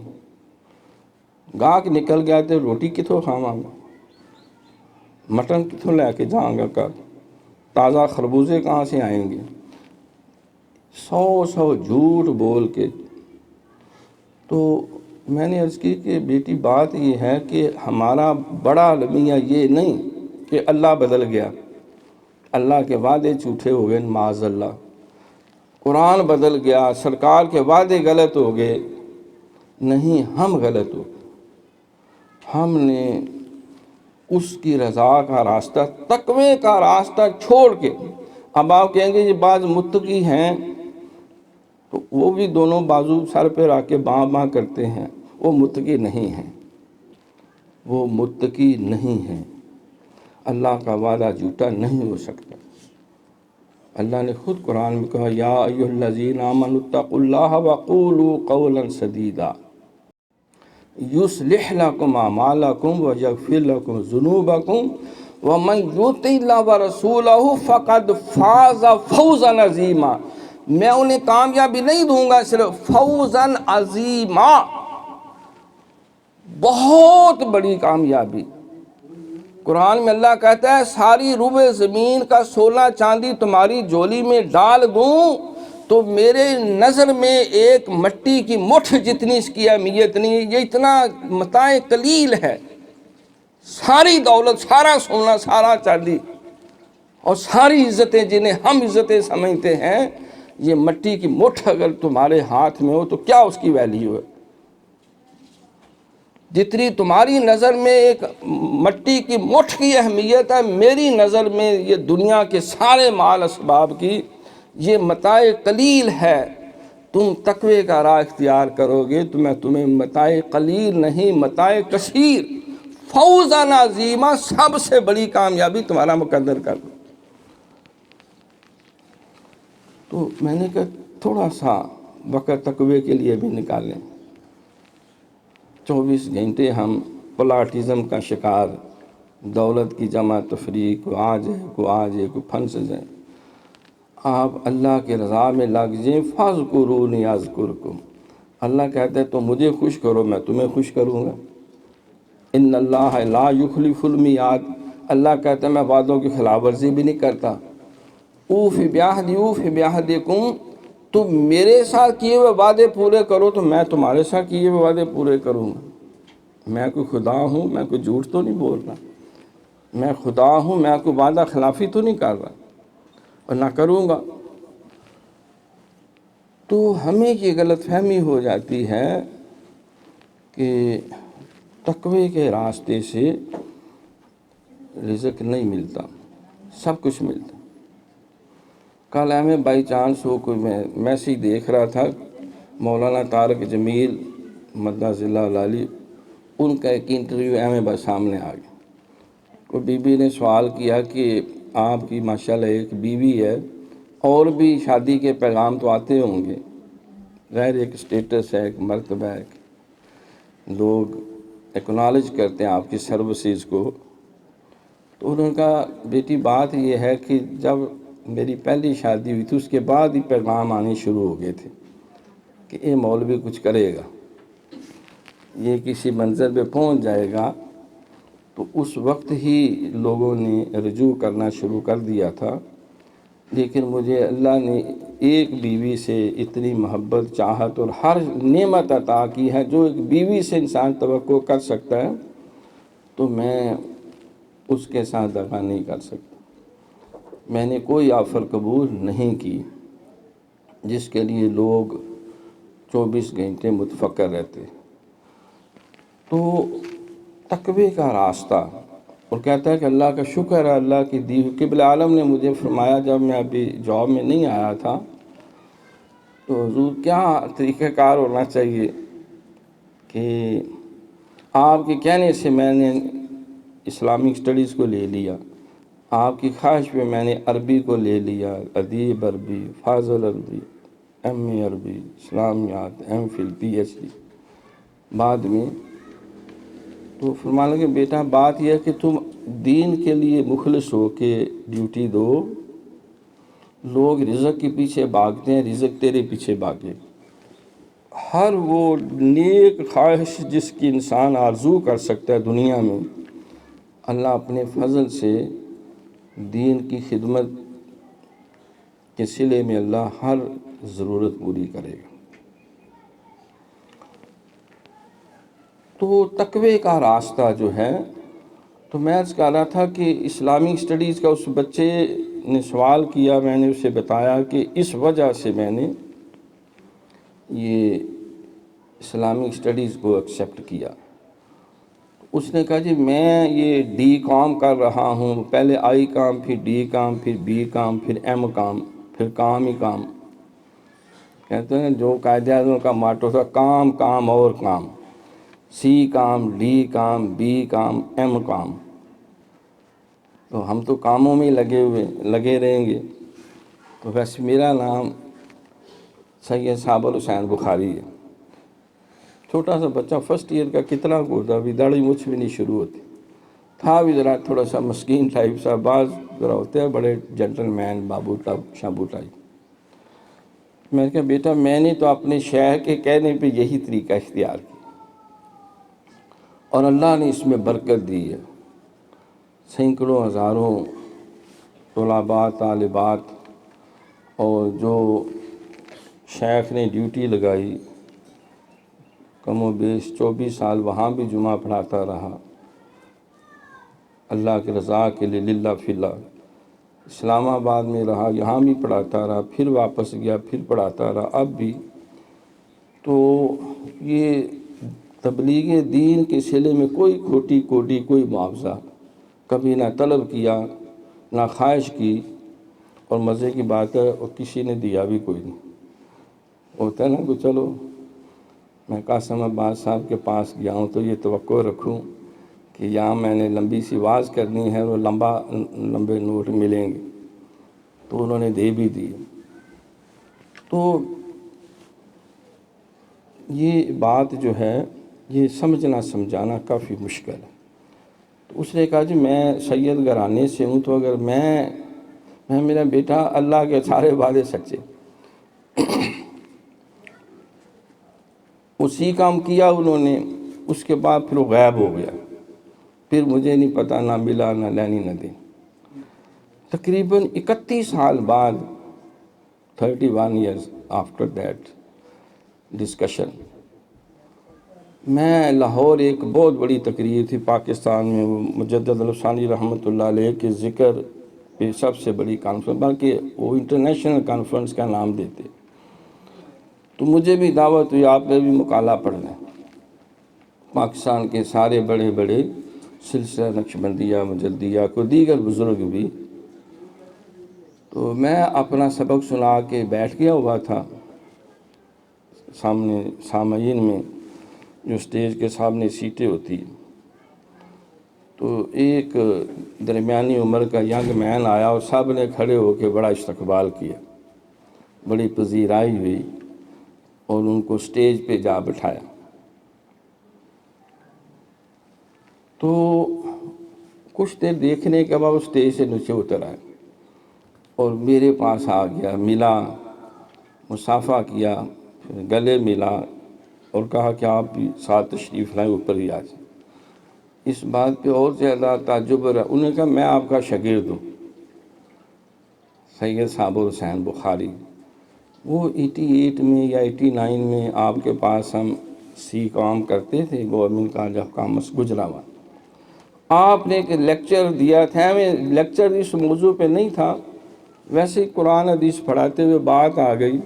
گاہک نکل گیا تو روٹی کتوں کھاواں گا، مٹن کتوں لے کے جاؤں گا، کر تازہ خربوزے کہاں سے آئیں گے. 100 جھوٹ بول کے. تو میں نے عرض کی کہ بیٹی بات یہ ہے کہ ہمارا بڑا المیہ یہ نہیں کہ اللہ بدل گیا، اللہ کے وعدے جھوٹے ہو گئے معاذ اللہ، قرآن بدل گیا، سرکار کے وعدے غلط ہو گئے. نہیں، ہم غلط ہو گئے. ہم نے اس کی رضا کا راستہ، تقوی کا راستہ چھوڑ کے. اب آپ کہیں گے یہ بعض متقی ہیں تو وہ بھی دونوں بازو سر پہ رکھ کے باں باں کرتے ہیں، وہ متقی نہیں ہیں، وہ متقی نہیں ہیں. اللہ کا وعدہ جھوٹا نہیں ہو سکتا. اللہ نے خود قرآن میں کہا یا ایھا الذین آمنوا اتقوا اللہ وقولوا قولا سدیدا یصلح لکم اعمالکم ویغفر لکم ذنوبکم ومن یطع اللہ ورسولہ فقد فاز فوزا عظیما. میں انہیں کامیابی نہیں دوں گا، صرف فوزا عظیما، بہت بڑی کامیابی. قرآن میں اللہ کہتا ہے ساری روبے زمین کا 16 چاندی تمہاری جولی میں ڈال دوں تو میرے نظر میں ایک مٹی کی مٹھ جتنی اس کی اہمیت نہیں، یہ اتنا متاع قلیل ہے۔ ساری دولت، سارا سونا، سارا چاندی اور ساری عزتیں جنہیں ہم عزتیں سمجھتے ہیں، یہ مٹی کی مٹھ اگر تمہارے ہاتھ میں ہو تو کیا اس کی ویلیو ہے؟ جتنی تمہاری نظر میں ایک مٹی کی مٹھ کی اہمیت ہے، میری نظر میں یہ دنیا کے سارے مال اسباب کی یہ متاع قلیل ہے۔ تم تقوی کا راہ اختیار کرو گے تو میں تمہیں متاع قلیل نہیں، متاع کثیر، فوزاً عظیمہ، سب سے بڑی کامیابی تمہارا مقدر کر دوں۔ تو میں نے کہا تھوڑا سا وقت تقوی کے لیے بھی نکالیں۔ 24 گھنٹے ہم پلاٹزم کا شکار، دولت کی جمع تفریق، کو آج ہے کوئی پھنس جائے۔ آپ اللہ کے رضا میں لگ جائیں، فاذکرونی اذکرکم، اللہ کہتا ہے تو مجھے خوش کرو میں تمہیں خوش کروں گا۔ ان اللہ لا یخلف المیعاد، اللہ کہتا ہے میں وعدوں کی خلاف ورزی بھی نہیں کرتا۔ اوف بعہدی اوف بعہدکم، تم میرے ساتھ کیے ہوئے وعدے پورے کرو تو میں تمہارے ساتھ کیے ہوئے وعدے پورے کروں گا۔ میں کوئی خدا ہوں، میں کوئی جھوٹ تو نہیں بول رہا، میں خدا ہوں، میں کوئی وعدہ خلافی تو نہیں کر رہا اور نہ کروں گا۔ تو ہمیں یہ غلط فہمی ہو جاتی ہے کہ تقوی کے راستے سے رزق نہیں ملتا، سب کچھ ملتا۔ کل ہمیں بائی چانس ہو کوئی میں میسیج دیکھ رہا تھا، مولانا طارق جمیل مدہ ذلہ العالی، ان کا ایک انٹرویو ہمیں سامنے آ گیا۔ کوئی بی بی نے سوال کیا کہ آپ کی ماشاءاللہ ایک بیوی ہے، اور بھی شادی کے پیغام تو آتے ہوں گے، غیر ایک سٹیٹس ہے، ایک مرتبہ ہے، لوگ ایکنالج کرتے ہیں آپ کی سروسز کو۔ تو انہوں نے کہا بیٹی بات یہ ہے کہ جب میری پہلی شادی ہوئی تھی اس کے بعد ہی پیغام آنے شروع ہو گئے تھے کہ یہ مولوی کچھ کرے گا، یہ کسی منظر پہ پہنچ جائے گا۔ تو اس وقت ہی لوگوں نے رجوع کرنا شروع کر دیا تھا، لیکن مجھے اللہ نے ایک بیوی سے اتنی محبت، چاہت اور ہر نعمت عطا کی ہے جو ایک بیوی سے انسان توقع کر سکتا ہے، تو میں اس کے ساتھ دغا نہیں کر سکتا۔ میں نے کوئی آفر قبول نہیں کی جس کے لیے لوگ 24 گھنٹے متفکر رہتے۔ تو تقوی کا راستہ، اور کہتا ہے کہ اللہ کا شکر ہے، اللہ کی دی ہوئی قبل عالم نے مجھے فرمایا جب میں ابھی جاب میں نہیں آیا تھا تو حضور کیا طریقہ کار ہونا چاہیے کہ آپ کے کہنے سے میں نے اسلامک سٹڈیز کو لے لیا، آپ کی خواہش پہ میں نے عربی کو لے لیا، ادیب عربی، فاضل عربی، ایم اے عربی، اسلامیات، M Phil, P H D بعد میں۔ تو فرمانے لگے بیٹا بات یہ ہے کہ تم دین کے لیے مخلص ہو کے ڈیوٹی دو، لوگ رزق کے پیچھے بھاگتے ہیں، رزق تیرے پیچھے بھاگے۔ ہر وہ نیک خواہش جس کی انسان آرزو کر سکتا ہے دنیا میں، اللہ اپنے فضل سے دین کی خدمت کے صلے میں اللہ ہر ضرورت پوری کرے گا۔ تو تقوی کا راستہ جو ہے، تو میں عرض کر رہا تھا کہ اسلامک سٹڈیز کا اس بچے نے سوال کیا، میں نے اسے بتایا کہ اس وجہ سے میں نے یہ اسلامک سٹڈیز کو ایکسیپٹ کیا۔ اس نے کہا جی میں یہ ڈی کام کر رہا ہوں، پہلے آئی کام، پھر ڈی کام، پھر بی کام، پھر ایم کام، پھر کام ہی کام۔ کہتے ہیں جو قائد اعظم کا ماٹو تھا، کام کام اور کام، C com, D com, B com, M com. تو ہم تو کاموں میں لگے رہیں گے۔ تو ویسے میرا نام سید صابر حسین بخاری ہے، چھوٹا سا بچہ، فرسٹ ایئر کا، کتنا کو تھا، ابھی داڑھی مچھ بھی نہیں شروع ہوتی، تھا بھی ذرا تھوڑا سا مسکین ٹائپ سا، بعض ذرا ہوتے ہیں بڑے جنٹل مین، بابو ٹائپ، شابو ٹائپ۔ میں نے کہا بیٹا میں نے تو اپنے شیخ کے کہنے پہ یہی طریقہ اختیار کیا اور اللہ نے اس میں برکت دی ہے۔ سینکڑوں ہزاروں طلباء، طالبات اور جو شیخ نے ڈیوٹی لگائی، کم و بیش 24 سال وہاں بھی جمعہ پڑھاتا رہا اللہ کی رضا کے لیے، للہ فی اللہ۔ اسلام آباد میں رہا، یہاں بھی پڑھاتا رہا، پھر واپس گیا، پھر پڑھاتا رہا، اب بھی۔ تو یہ تبلیغ دین کے سلسلے میں کوئی کھوٹی کوٹی کوئی معاوضہ کبھی نہ طلب کیا، نہ خواہش کی، اور مزے کی بات ہے اور کسی نے دیا بھی کوئی نہیں۔ ہوتا ہے نا کہ چلو میں قاسم عباس صاحب کے پاس گیا ہوں تو یہ توقع رکھوں کہ یہاں میں نے لمبی سی واز کرنی ہے اور لمبے نوٹ ملیں گے، تو انہوں نے دے بھی دیے۔ تو یہ بات جو ہے یہ سمجھنا سمجھانا کافی مشکل ہے۔ تو اس نے کہا جی میں سید گھرانے سے ہوں، تو اگر میں میرا بیٹا اللہ کے سارے وعدے سچے، اسی کام کیا انہوں نے، اس کے بعد پھر وہ غائب ہو گیا، پھر مجھے نہیں پتا، نہ ملا نہ لینی نہ دینی۔ تقریباً 31 سال بعد 31 ایئرز آفٹر دیٹ ڈسکشن، میں لاہور ایک بہت بڑی تقریر تھی پاکستان میں، وہ مجدد الفسانی رحمۃ اللہ علیہ کے ذکر پہ سب سے بڑی کانفرنس، بلکہ وہ انٹرنیشنل کانفرنس کا نام دیتے، تو مجھے بھی دعوت ہوئی آپ نے بھی مقالہ پڑھنا ہے۔ پاکستان کے سارے بڑے بڑے سلسلہ نقشبندیہ مجدیہ کو دیگر بزرگ بھی، تو میں اپنا سبق سنا کے بیٹھ گیا ہوا تھا سامنے سامعین میں، جو اسٹیج کے سامنے سیٹیں ہوتی ہیں، تو ایک درمیانی عمر کا ینگ مین آیا اور سب نے کھڑے ہو کے بڑا استقبال کیا، بڑی پذیرائی ہوئی، اور ان کو اسٹیج پہ جا بٹھایا۔ تو کچھ دیر دیکھنے کے بعد وہ اسٹیج سے نیچے اتر آئے اور میرے پاس آ گیا، ملا، مصافحہ کیا، پھر گلے ملا اور کہا کہ آپ بھی ساتھ تشریف لائیں، اوپر ہی آ جائیں۔ اس بات پہ اور زیادہ تعجب رہا، انہوں نے کہا میں آپ کا شاگرد ہوں، سید صابر حسین بخاری، وہ 88 میں یا 89 میں آپ کے پاس ہم کام کرتے تھے government college of commerce Gujranwala, آپ نے ایک لیکچر دیا تھا، میں لیکچر اس موضوع پہ نہیں تھا، ویسے ہی قرآن حدیث پڑھاتے ہوئے بات آ گئی،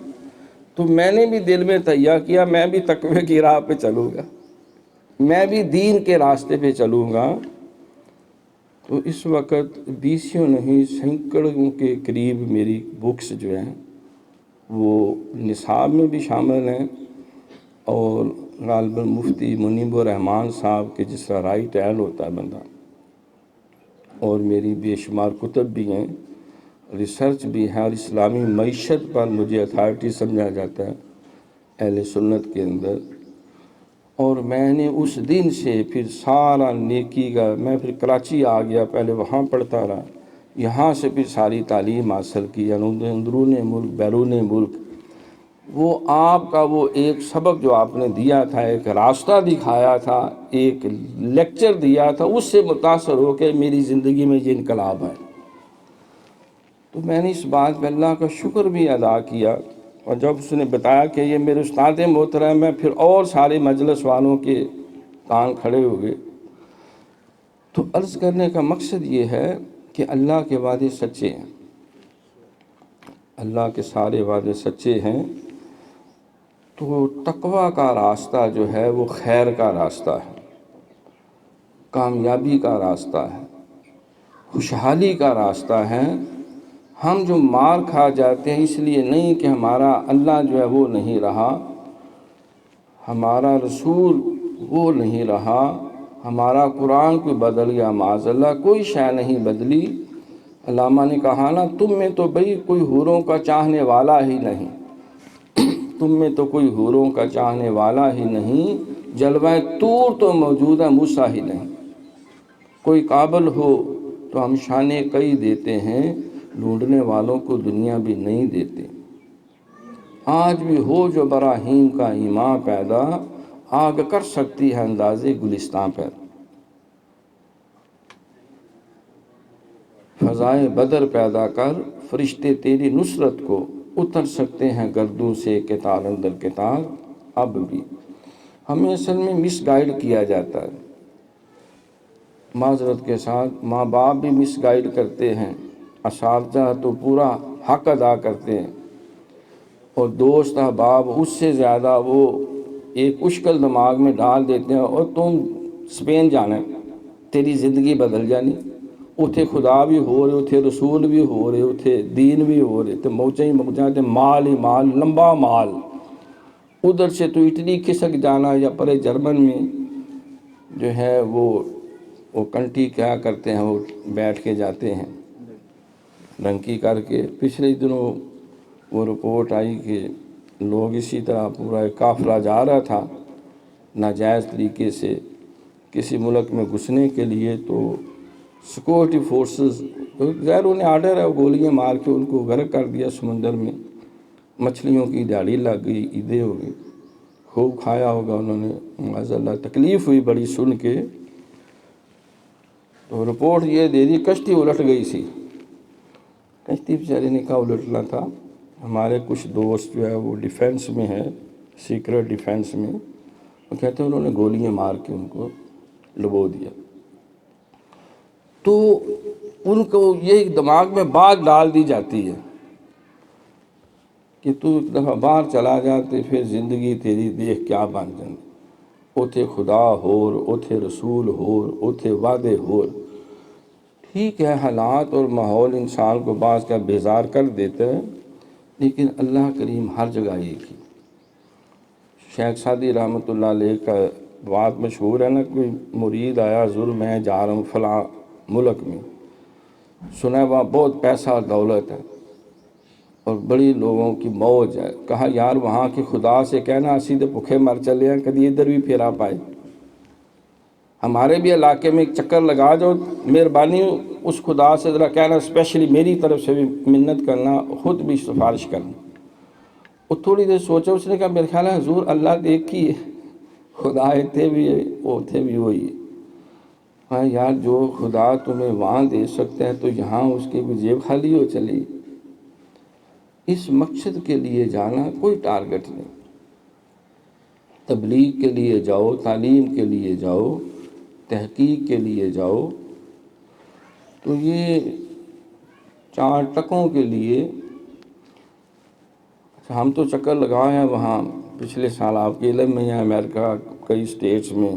تو میں نے بھی دل میں تہیہ کیا میں بھی تقوی کی راہ پہ چلوں گا، میں بھی دین کے راستے پہ چلوں گا۔ تو اس وقت 20 نہیں سینکڑوں کے قریب میری بکس جو ہیں وہ نصاب میں بھی شامل ہیں، اور غالباً مفتی منیب الرحمن صاحب کے جس طرح رائٹ ہینڈ ہوتا ہے بندہ، اور میری بے شمار کتب بھی ہیں، ریسرچ بھی ہے، اور اسلامی معیشت پر مجھے اتھارٹی سمجھا جاتا ہے اہل سنت کے اندر۔ اور میں نے اس دن سے پھر سارا نیکی کا، میں پھر کراچی آ گیا، پہلے وہاں پڑھتا رہا، یہاں سے پھر ساری تعلیم حاصل کی، اندرون ملک بیرون ملک۔ وہ آپ کا وہ ایک سبق جو آپ نے دیا تھا، ایک راستہ دکھایا تھا، ایک لیکچر دیا تھا، اس سے متاثر ہو کے میری زندگی میں یہ انقلاب ہے۔ تو میں نے اس بات پہ اللہ کا شکر بھی ادا کیا، اور جب اس نے بتایا کہ یہ میرے استاد محترم ہیں، پھر اور سارے مجلس والوں کے کان کھڑے ہو گئے۔ تو عرض کرنے کا مقصد یہ ہے کہ اللہ کے وعدے سچے ہیں، اللہ کے سارے وعدے سچے ہیں۔ تو تقوی کا راستہ جو ہے وہ خیر کا راستہ ہے، کامیابی کا راستہ ہے، خوشحالی کا راستہ ہے۔ ہم جو مار کھا جاتے ہیں اس لیے نہیں کہ ہمارا اللہ جو ہے وہ نہیں رہا، ہمارا رسول وہ نہیں رہا، ہمارا قرآن کوئی بدل گیا، معاذ اللہ کوئی شے نہیں بدلی۔ علامہ نے کہا نا، تم میں تو بھئی کوئی حوروں کا چاہنے والا ہی نہیں، تم میں تو کوئی حوروں کا چاہنے والا ہی نہیں، جلوہ طور تو موجود ہے، موسیٰ ہی نہیں۔ کوئی قابل ہو تو ہم شانے کئی دیتے ہیں، ڈھونڈنے والوں کو دنیا بھی نہیں دیتے۔ آج بھی ہو جو براہیم کا ایمان پیدا، آگ کر سکتی ہے اندازے گلستان پیدا۔ فضائے بدر پیدا کر، فرشتے تیری نصرت کو اتر سکتے ہیں گردوں سے کتار اندر کتار اب بھی۔ ہمیں اصل میں مس گائیڈ کیا جاتا ہے، معذرت کے ساتھ ماں باپ بھی مس گائیڈ کرتے ہیں، اساتذہ تو پورا حق ادا کرتے ہیں، اور دوست احباب اس سے زیادہ وہ ایک اشکل دماغ میں ڈال دیتے ہیں، اور تم اسپین جانا ہے، تیری زندگی بدل جانی، اتھے خدا بھی ہو رہے، اتھے رسول بھی ہو رہے، اتھے دین بھی ہو رہے، تو موچیں ہی موچیں تے مال ہی مال، لمبا مال، ادھر سے تو اٹلی کھسک جانا، یا پرے جرمن میں جو ہے وہ کنٹری کیا کرتے ہیں، وہ بیٹھ کے جاتے ہیں ڈنکی کر کے۔ پچھلے دنوں وہ رپورٹ آئی کہ لوگ اسی طرح پورا ایک قافلہ جا رہا تھا ناجائز طریقے سے کسی ملک میں گھسنے کے لیے، تو سیکورٹی فورسز غیر انہیں آرڈر ہے، وہ گولیاں مار کے ان کو غرق کر دیا سمندر میں، مچھلیوں کی دہاڑی لگ گئی، عیدیں ہو گئی، خوب کھایا ہوگا انہوں نے، معاذ اللہ تکلیف ہوئی بڑی سن کے۔ تو رپورٹ یہ دے دی کشتی الٹ گئی سی، کشتی بیچارے نے کہا الٹنا تھا، ہمارے کچھ دوست جو ہے وہ ڈیفینس میں ہے، سیکرٹ ڈیفینس میں، وہ کہتے ہیں انہوں نے گولیاں مار کے ان کو لبو دیا۔ تو ان کو یہ دماغ میں بات ڈال دی جاتی ہے کہ تو ایک دفعہ باہر چلا جاتے پھر زندگی تیری دیکھ کیا بن جائے، اوتھے خدا ہور، اوتھے رسول ہور، اوتھے وعدے ہور۔ ٹھیک ہے حالات اور ماحول انسان کو بعض کا بیزار کر دیتا ہے، لیکن اللہ کریم ہر جگہ ایک ہی۔ شیخ سعدی رحمۃ اللہ علیہ کا بات مشہور ہے نا، کوئی مرید آیا حضور میں جا رہا ہوں فلاں ملک میں، سنا ہے وہاں بہت پیسہ اور دولت ہے اور بڑی لوگوں کی موج ہے، کہا یار وہاں کے خدا سے کہنا سیدھے بھوکے مر چلے ہیں، کبھی ادھر بھی پھیرا پائے، ہمارے بھی علاقے میں ایک چکر لگا جاؤ، مہربانی اس خدا سے ذرا کہنا اسپیشلی میری طرف سے بھی منت کرنا، خود بھی سفارش کرنا۔ وہ تھوڑی دیر سوچا، اس نے کہا میرے خیال ہے حضور اللہ دیکھی ہے، خدا تھے بھی ہے وہ تھے بھی وہی ہے۔ ہاں یار جو خدا تمہیں وہاں دے سکتا ہے تو یہاں اس کی کوئی جیب خالی ہو چلی؟ اس مقصد کے لیے جانا کوئی ٹارگٹ نہیں، تبلیغ کے لیے جاؤ، تعلیم کے لیے جاؤ، تحقیق کے لیے جاؤ، تو یہ چار ٹکوں کے لیے ہم تو چکر لگائے ہیں وہاں پچھلے سال، آپ کے علم میں ہے امریکہ کئی سٹیٹس میں،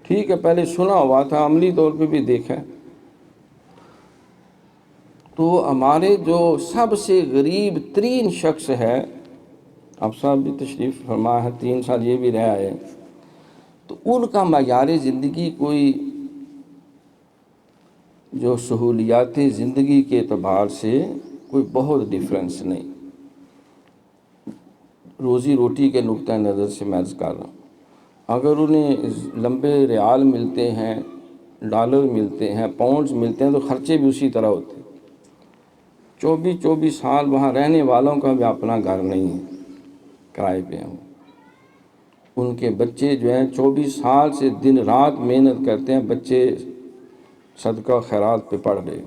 ٹھیک ہے پہلے سنا ہوا تھا، عملی طور پہ بھی دیکھا۔ تو ہمارے جو سب سے غریب ترین شخص ہے، اب صاحب بھی تشریف فرما ہے، 3 سال یہ بھی رہا ہے، تو ان کا معیار زندگی کوئی جو سہولیات زندگی کے اعتبار سے کوئی بہت ڈیفرنس نہیں، روزی روٹی کے نقطہ نظر سے میں عرض کر رہا ہوں، اگر انہیں لمبے ریال ملتے ہیں، ڈالر ملتے ہیں، پاؤنڈز ملتے ہیں، تو خرچے بھی اسی طرح ہوتے ہیں۔ 24 سال وہاں رہنے والوں کا بھی اپنا گھر نہیں ہے، کرائے پہ ہیں، ان کے بچے جو ہیں 24 سال سے دن رات محنت کرتے ہیں، بچے صدقہ خیرات پہ پڑھ رہے،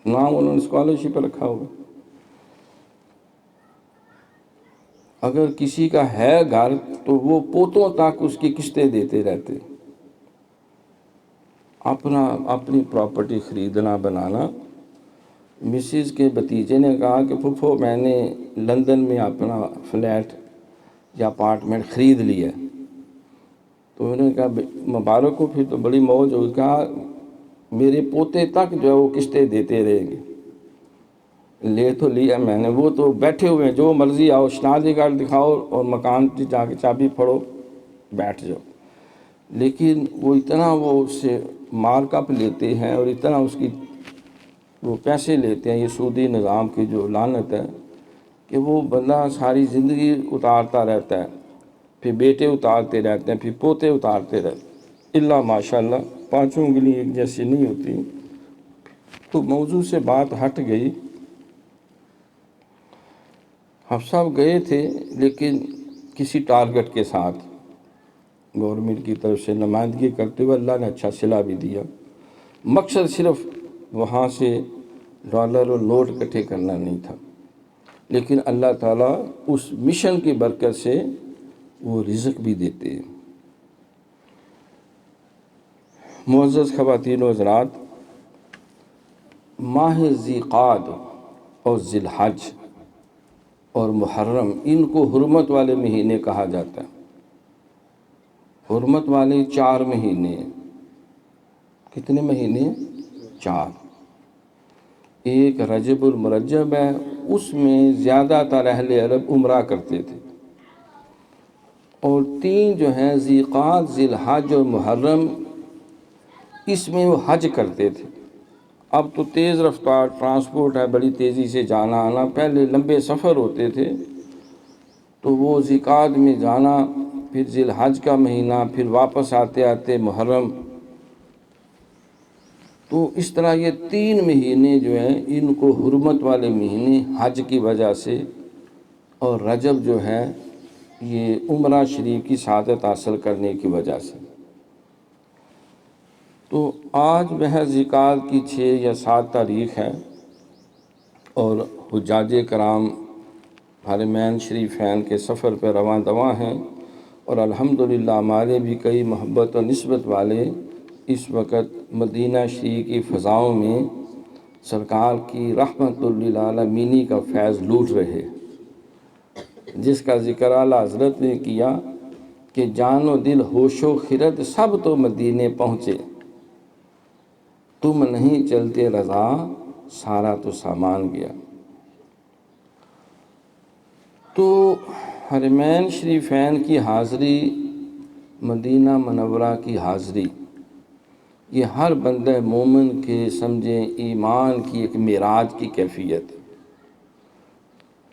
نام انہوں نے اسکالرشپ پہ رکھا ہوا۔ اگر کسی کا ہے گھر تو وہ پوتوں تک اس کی قسطیں دیتے رہتے، اپنی پراپرٹی خریدنا بنانا۔ مسز کے بھتیجے نے کہا کہ پھپھو میں نے لندن میں اپنا فلیٹ یا اپارٹمنٹ خرید لیا، تو انہوں نے کہا مبارک ہو، پھر تو بڑی موج ہوئی، کہا میرے پوتے تک جو ہے وہ قسطیں دیتے رہیں گے، لے تو لیا میں نے، وہ تو بیٹھے ہوئے ہیں جو مرضی آؤ شناختی کارڈ دکھاؤ اور مکان کی جا کے چابی پھڑو بیٹھ جاؤ، لیکن وہ اتنا وہ اس سے مارک اپ لیتے ہیں اور اتنا اس کی وہ پیسے لیتے ہیں، یہ سودی نظام کی جو لعنت ہے کہ وہ بندہ ساری زندگی اتارتا رہتا ہے، پھر بیٹے اتارتے رہتے ہیں، پھر پوتے اتارتے رہتے ہیں، اللہ ماشاءاللہ 5 انگلی ایک جیسی نہیں ہوتی۔ تو موضوع سے بات ہٹ گئی، ہم سب گئے تھے لیکن کسی ٹارگٹ کے ساتھ، گورنمنٹ کی طرف سے نمائندگی کرتے ہوئے، اللہ نے اچھا صلہ بھی دیا، مقصد صرف وہاں سے ڈالر اور نوٹ اکٹھے کرنا نہیں تھا، لیکن اللہ تعالیٰ اس مشن کی برکت سے وہ رزق بھی دیتے ہیں۔ معزز خواتین و حضرات، ماہ ذی قعد اور ذی الحج اور محرم، ان کو حرمت والے مہینے کہا جاتا ہے۔ حرمت والے 4 مہینے۔ کتنے مہینے؟ 4۔ ایک رجب المرجب ہے، اس میں زیادہ تر اہل عرب عمرہ کرتے تھے، اور 3 جو ہیں ذی قعد، ذی الحج اور محرم، اس میں وہ حج کرتے تھے۔ اب تو تیز رفتار ٹرانسپورٹ ہے، بڑی تیزی سے جانا آنا، پہلے لمبے سفر ہوتے تھے، تو وہ ذی قعد میں جانا، پھر ذی الحج کا مہینہ، پھر واپس آتے آتے محرم۔ تو اس طرح یہ 3 مہینے جو ہیں ان کو حرمت والے مہینے حج کی وجہ سے، اور رجب جو ہے یہ عمرہ شریف کی سعادت حاصل کرنے کی وجہ سے۔ تو آج محض ذی قعد کی 6 یا 7 تاریخ ہے، اور حجاج کرام حرمین شریفین کے سفر پہ رواں دواں ہیں، اور الحمدللہ ہمارے بھی کئی محبت و نسبت والے اس وقت مدینہ شریف کی فضاؤں میں سرکار کی رحمت للعالمین کا فیض لوٹ رہے، جس کا ذکر اعلیٰ حضرت نے کیا کہ جان و دل ہوش و خرد سب تو مدینے پہنچے، تم نہیں چلتے رضا سارا تو سامان گیا۔ تو حرمین شریفین کی حاضری، مدینہ منورہ کی حاضری، یہ ہر بندہ مومن کے سمجھیں ایمان کی ایک معراج کی کیفیت ہے۔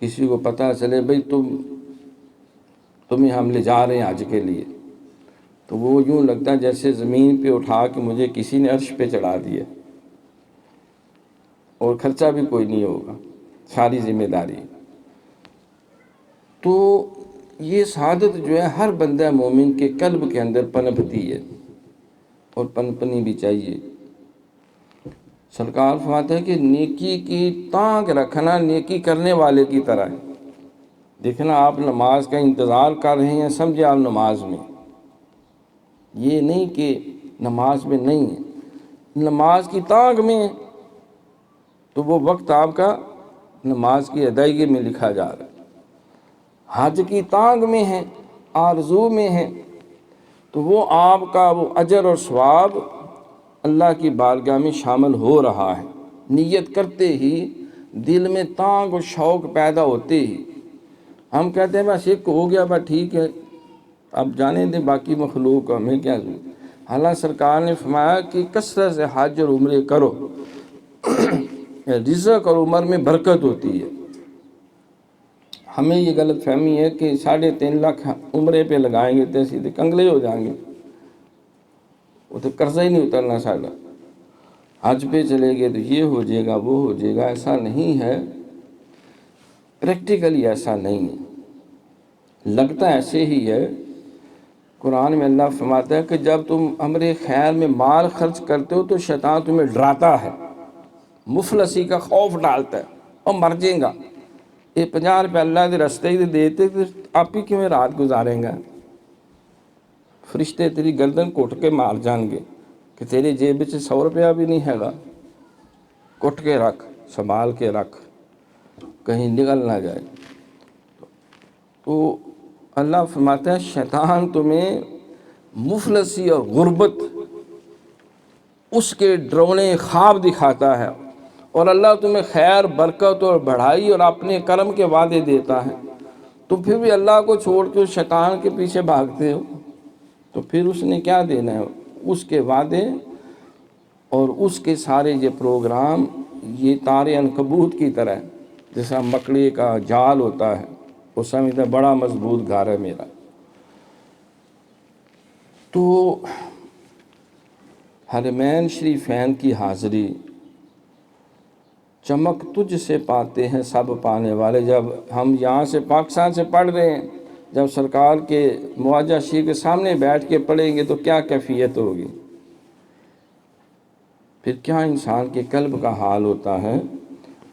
کسی کو پتہ چلے بھئی تمہیں ہم لے جا رہے ہیں حج کے لیے، تو وہ یوں لگتا ہے جیسے زمین پہ اٹھا کے مجھے کسی نے عرش پہ چڑھا دیا، اور خرچہ بھی کوئی نہیں ہوگا، ساری ذمہ داری۔ تو یہ سعادت جو ہے ہر بندہ مومن کے قلب کے اندر پنپتی ہے، اور پنپنی بھی چاہیے۔ سرکار فرماتا ہے کہ نیکی کی تانگ رکھنا نیکی کرنے والے کی طرح ہے۔ دیکھنا آپ نماز کا انتظار کر رہے ہیں، سمجھے آپ نماز میں، یہ نہیں کہ نماز میں نہیں ہے، نماز کی تانگ میں ہے، تو وہ وقت آپ کا نماز کی ادائیگی میں لکھا جا رہا ہے۔ حج کی تانگ میں ہے، آرزو میں ہے، تو وہ آپ کا وہ اجر اور ثواب اللہ کی بارگاہ میں شامل ہو رہا ہے۔ نیت کرتے ہی دل میں تانگ اور شوق پیدا ہوتے ہی ہم کہتے ہیں بس ایک ہو گیا، بس ٹھیک ہے، اب جانے دیں باقی مخلوق کو، ہمیں کیا ضرورت۔ حالانکہ سرکار نے فرمایا کہ کثرت سے حج اور عمرے کرو، رزق اور عمر میں برکت ہوتی ہے۔ ہمیں یہ غلط فہمی ہے کہ 3.5 لاکھ عمرے پہ لگائیں گے تو سیدھے کنگلے ہو جائیں گے، وہ تو قرضہ ہی نہیں اترنا ساڑھا۔ حج پہ چلے گئے تو یہ ہو جائے گا، وہ ہو جائے گا، ایسا نہیں ہے، پریکٹیکلی ایسا نہیں ہے، لگتا ایسے ہی ہے۔ قرآن میں اللہ فرماتا ہے کہ جب تم امر خیر میں مال خرچ کرتے ہو تو شیطان تمہیں ڈراتا ہے، مفلسی کا خوف ڈالتا ہے، اور مر جائیں گا، یہ 50 روپے اللہ کے رستے ہی دیتے تو آپ ہی کیوں رات گزاریں گا، فرشتے تیری گردن کٹ کے مار جان گے کہ تیری جیب سے 100 روپیہ بھی نہیں ہے گا، کٹ کے رکھ، سنبھال کے رکھ، کہیں نکل نہ جائے۔ تو اللہ فرماتا ہے شیطان تمہیں مفلسی اور غربت اس کے ڈرونے خواب دکھاتا ہے، اور اللہ تمہیں خیر، برکت اور بڑھائی اور اپنے کرم کے وعدے دیتا ہے، تو پھر بھی اللہ کو چھوڑ کے شیطان کے پیچھے بھاگتے ہو، تو پھر اس نے کیا دینا ہے؟ اس کے وعدے اور اس کے سارے یہ پروگرام یہ تار عنکبوت کی طرح ہے، جیسا مکڑی کا جال ہوتا ہے، وہ سمجھتا ہے بڑا مضبوط گھر ہے میرا۔ تو حرمین شریفین کی حاضری، چمک تجھ سے پاتے ہیں سب پانے والے۔ جب ہم یہاں سے پاکستان سے پڑھ رہے ہیں، جب سرکار کے معاجہ شریف کے سامنے بیٹھ کے پڑھیں گے تو کیا کیفیت ہوگی، پھر کیا انسان کے قلب کا حال ہوتا ہے۔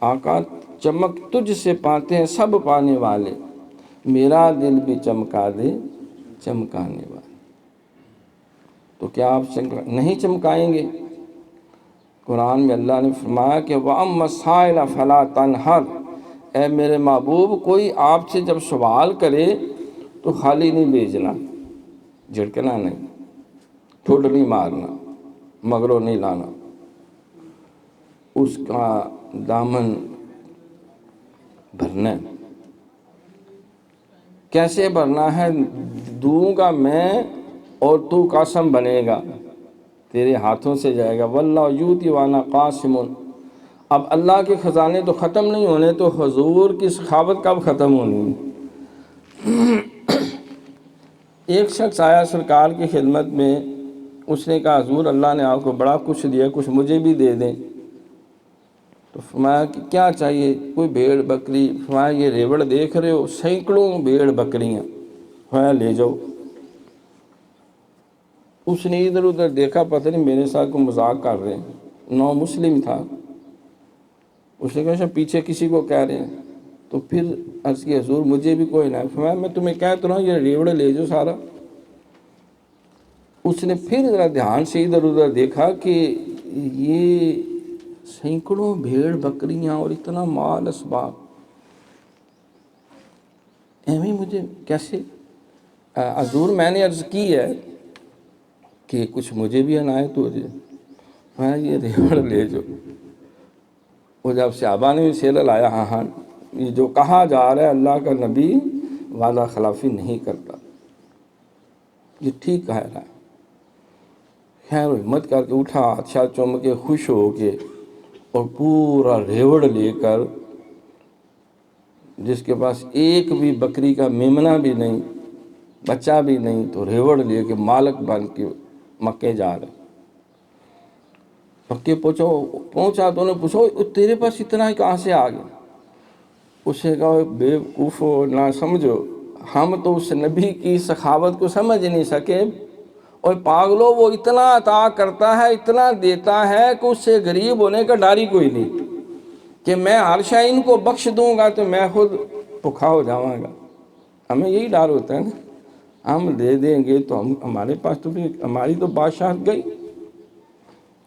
آقا چمک تجھ سے پاتے ہیں سب پانے والے، میرا دل بھی چمکا دے چمکانے والے۔ تو کیا آپ نہیں چمکائیں گے؟ قرآن میں اللہ نے فرمایا کہ وَأَمَّا السَّائِلَ فَلَا تَنْهَرْ، اے میرے محبوب کوئی آپ سے جب سوال کرے تو خالی نہیں بھیجنا، جھڑکنا نہیں، ٹھوڈ نہیں مارنا، مگروں نہیں لانا، اس کا دامن بھرنا ہے۔ کیسے بھرنا ہے؟ دوں گا میں اور تو قاسم بنے گا، تیرے ہاتھوں سے جائے گا۔ واللہ یؤتی وانا قاسم، اب اللہ کے خزانے تو ختم نہیں ہونے، تو حضور کی سخاوت کب ختم ہونی؟ ایک شخص آیا سرکار کی خدمت میں، اس نے کہا حضور اللہ نے آپ کو بڑا کچھ دیا، کچھ مجھے بھی دے دیں۔ تو فرمایا کہ کیا چاہیے؟ کوئی بھیڑ بکری؟ فرمایا یہ ریوڑ دیکھ رہے ہو، سینکڑوں بھیڑ بکریاں، فرمایا لے جاؤ۔ اس نے ادھر ادھر دیکھا، پتہ نہیں میرے ساتھ کو مذاق کر رہے ہیں، نو مسلم تھا۔ اس نے کہا پیچھے کسی کو کہہ رہے ہیں؟ تو پھر عرض کی حضور مجھے بھی کوئی نہ، فرمایا میں تمہیں کہتا ہوں یہ ریوڑ لے جاؤ سارا۔ اس نے پھر ذرا دھیان سے ادھر ادھر دیکھا کہ یہ سینکڑوں بھیڑ بکریاں اور اتنا مال اسباب، ایویں مجھے کیسے؟ حضور میں نے عرض کی ہے کہ کچھ مجھے بھی عنایت ہو جائے، میں یہ ریوڑ لے جاؤ۔ وہ جب صحابہ نے سیرا لایا، ہاں ہاں یہ جو کہا جا رہا ہے اللہ کا نبی وعدہ خلافی نہیں کرتا، یہ ٹھیک کہہ رہا ہے۔ خیر ہمت کر کے اٹھا، اچھا چوم کے خوش ہو کے، اور پورا ریوڑ لے کر، جس کے پاس ایک بھی بکری کا میمنہ بھی نہیں، بچہ بھی نہیں، تو ریوڑ لے کے مالک بن کے مکے جا رہے۔ مکے پہنچا تو انہوں نے پوچھا تیرے پاس اتنا ہی کہاں سے آ گیا؟ اس نے کہا بے وقوفو نہ سمجھو، ہم تو اس نبی کی سخاوت کو سمجھ نہیں سکے، اور پاگلو وہ اتنا عطا کرتا ہے، اتنا دیتا ہے کہ اس سے غریب ہونے کا ڈر ہی کوئی نہیں، کہ میں ہر شے ان کو بخش دوں گا تو میں خود بھوکا ہو جاؤں گا۔ ہمیں یہی ڈر ہوتا ہے نا، ہم دے دیں گے تو ہمارے پاس تو بھی ہماری تو بادشاہت گئی۔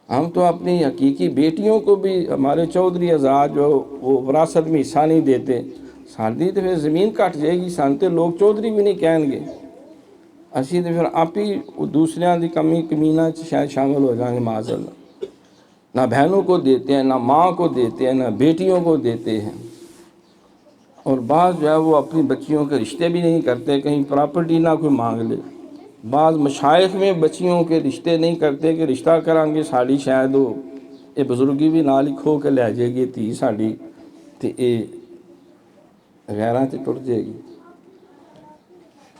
ہم تو اپنی حقیقی بیٹیوں کو بھی، ہمارے چودھری حضرات جو وہ وراثت میں حصہ نہیں دیتے، ساری تو پھر زمین کٹ جائے گی، سانتے لوگ چودھری بھی نہیں کہیں گے، اسی تو پھر آپ ہی دوسریاں دی کمی کمینہ شاید شامل ہو جائیں گے معاذ اللہ۔ نہ بہنوں کو دیتے ہیں، نہ ماں کو دیتے ہیں، نہ بیٹیوں کو دیتے ہیں، اور بعض جو ہے وہ اپنی بچیوں کے رشتے بھی نہیں کرتے، کہیں پراپرٹی نہ کوئی مانگ لے۔ بعض مشائخ میں بچیوں کے رشتے نہیں کرتے کہ رشتہ کریں گے ساڑی شاید ہو یہ بزرگی بھی نہ لکھو کہ لے جائے گی تھی ساڑی تو یہ غیرہ سے ٹوٹ جائے گی۔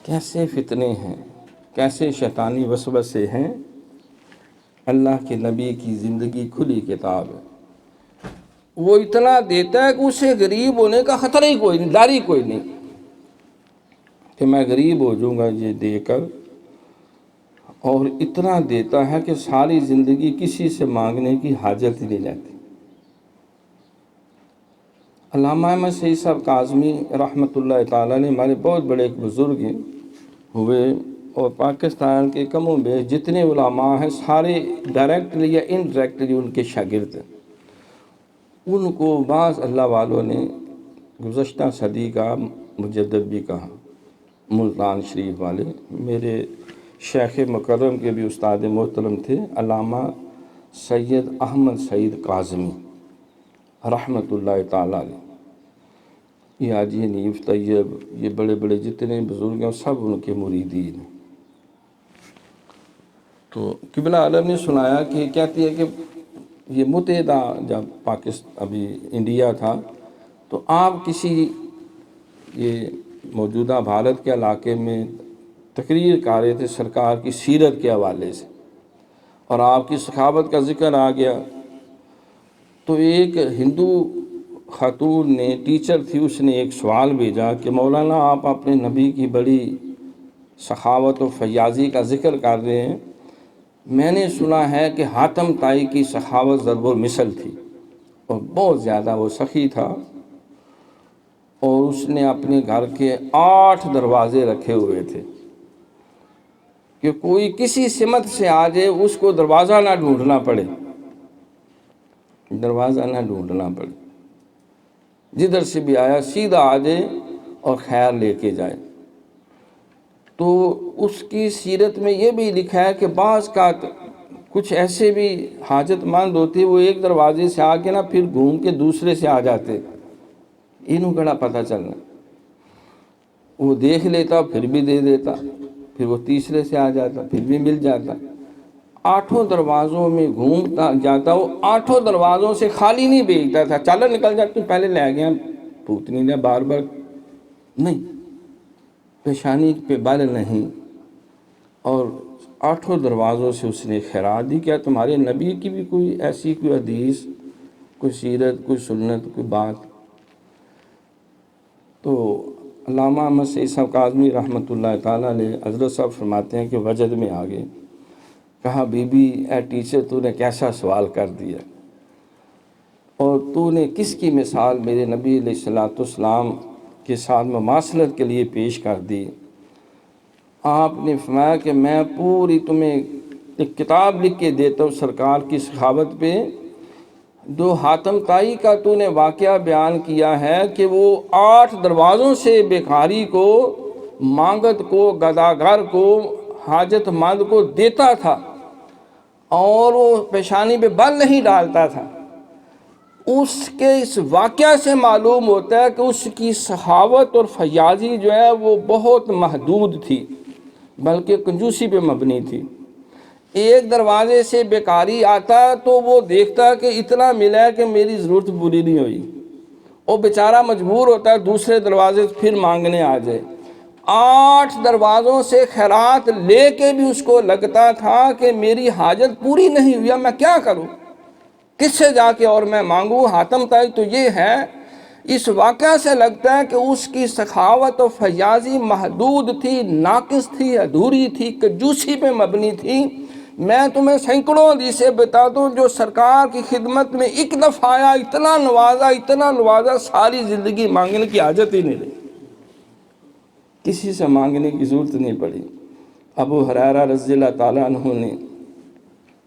کیسے فتنے ہیں، کیسے شیطانی وسوسے ہیں۔ اللہ کے نبی کی زندگی کھلی کتاب ہے، وہ اتنا دیتا ہے کہ اسے غریب ہونے کا خطرہ ہی کوئی نہیں، ڈر ہی کوئی نہیں کہ میں غریب ہو جاؤں گا یہ دے کر، اور اتنا دیتا ہے کہ ساری زندگی کسی سے مانگنے کی حاجت ہی نہیں رہتی۔ علامہ احمد سعید صاحب کاظمی رحمۃ اللہ تعالیٰ نے ہمارے بہت بڑے ایک بزرگ ہوئے، اور پاکستان کے کم و بیش جتنے علماء ہیں سارے ڈائریکٹلی یا انڈائریکٹلی ان کے شاگرد ہیں۔ ان کو بعض اللہ والوں نے گزشتہ صدی کا مجدد بھی کہا، ملتان شریف والے۔ میرے شیخ مکرم کے بھی استاد محترم تھے علامہ سید احمد سعید کاظمی رحمۃ اللہ تعالیٰ علیہ۔ یہ حاجی حنیف طیب، یہ بڑے بڑے جتنے بزرگ ہیں سب ان کے مریدین ہیں۔ تو قبلہ عالم نے سنایا کہ کہتی ہے کہ یہ متحدہ جب پاکستان ابھی انڈیا تھا تو آپ کسی یہ موجودہ بھارت کے علاقے میں تقریر کر رہے تھے سرکار کی سیرت کے حوالے سے، اور آپ کی سخاوت کا ذکر آ گیا، تو ایک ہندو خاتون نے، ٹیچر تھی، اس نے ایک سوال بھیجا کہ مولانا آپ اپنے نبی کی بڑی سخاوت و فیاضی کا ذکر کر رہے ہیں، میں نے سنا ہے کہ حاتم طائی کی سخاوت ضرب المثل تھی، اور بہت زیادہ وہ سخی تھا، اور اس نے اپنے گھر کے 8 دروازے رکھے ہوئے تھے کہ کوئی کسی سمت سے آ جائے اس کو دروازہ نہ ڈھونڈنا پڑے، دروازہ نہ ڈھونڈنا پڑے، جدھر سے بھی آیا سیدھا آ جائے اور خیر لے کے جائے۔ تو اس کی سیرت میں یہ بھی لکھا ہے کہ بعض کا کچھ ایسے بھی حاجت مند ہوتے، وہ ایک دروازے سے آ کے نا پھر گھوم کے دوسرے سے آ جاتے، انہوں کڑا پتہ چلنا، وہ دیکھ لیتا پھر بھی دے دیتا، پھر وہ تیسرے سے آ جاتا پھر بھی مل جاتا، 8 دروازوں میں گھومتا جاتا، وہ 8 دروازوں سے خالی نہیں بھیجتا تھا، چلو نکل جا تو پہلے لے گیا پوتنی نے بار بار نہیں، پیشانی پہ بل نہیں، اور 8 دروازوں سے اس نے خیرات دی۔ کیا تمہارے نبی کی بھی کوئی ایسی کوئی حدیث، کوئی سیرت، کوئی سنت، کوئی بات؟ تو علامہ احمد سعید صاحب کاظمی رحمۃ اللہ تعالیٰ علیہ حضرت صاحب فرماتے ہیں کہ وجد میں آگے کہا، بی بی اے ٹیچر تو نے کیسا سوال کر دیا، اور تو نے کس کی مثال میرے نبی علیہ السلام کے ساتھ مماثلت کے لیے پیش کر دی؟ آپ نے فرمایا کہ میں پوری تمہیں ایک کتاب لکھ کے دیتا ہوں سرکار کی سخاوت پہ، جو حاتم طائی کا تو نے واقعہ بیان کیا ہے کہ وہ 8 دروازوں سے بیکاری کو، مانگت کو، گداگر کو، حاجت مند کو دیتا تھا، اور وہ پیشانی پہ بل نہیں ڈالتا تھا۔ اس کے اس واقعہ سے معلوم ہوتا ہے کہ اس کی سخاوت اور فیاضی جو ہے وہ بہت محدود تھی، بلکہ کنجوسی پہ مبنی تھی۔ ایک دروازے سے بیکاری آتا تو وہ دیکھتا کہ اتنا ملا ہے کہ میری ضرورت پوری نہیں ہوئی، وہ بیچارہ مجبور ہوتا ہے دوسرے دروازے سے پھر مانگنے آ جائے۔ 8 دروازوں سے خیرات لے کے بھی اس کو لگتا تھا کہ میری حاجت پوری نہیں ہوئی، میں کیا کروں، کس سے جا کے اور میں مانگوں؟ حاتم طائی تو یہ ہے، اس واقعہ سے لگتا ہے کہ اس کی سخاوت و فیاضی محدود تھی، ناقص تھی، ادھوری تھی، کنجوسی پہ مبنی تھی۔ میں تمہیں سینکڑوں حدیثیں بتا دوں جو سرکار کی خدمت میں ایک دفعہ آیا، اتنا نوازا، ساری زندگی مانگنے کی حاجت ہی نہیں رہی، کسی سے مانگنے کی ضرورت نہیں پڑی۔ ابو ہریرہ رضی اللہ تعالیٰ عنہ نے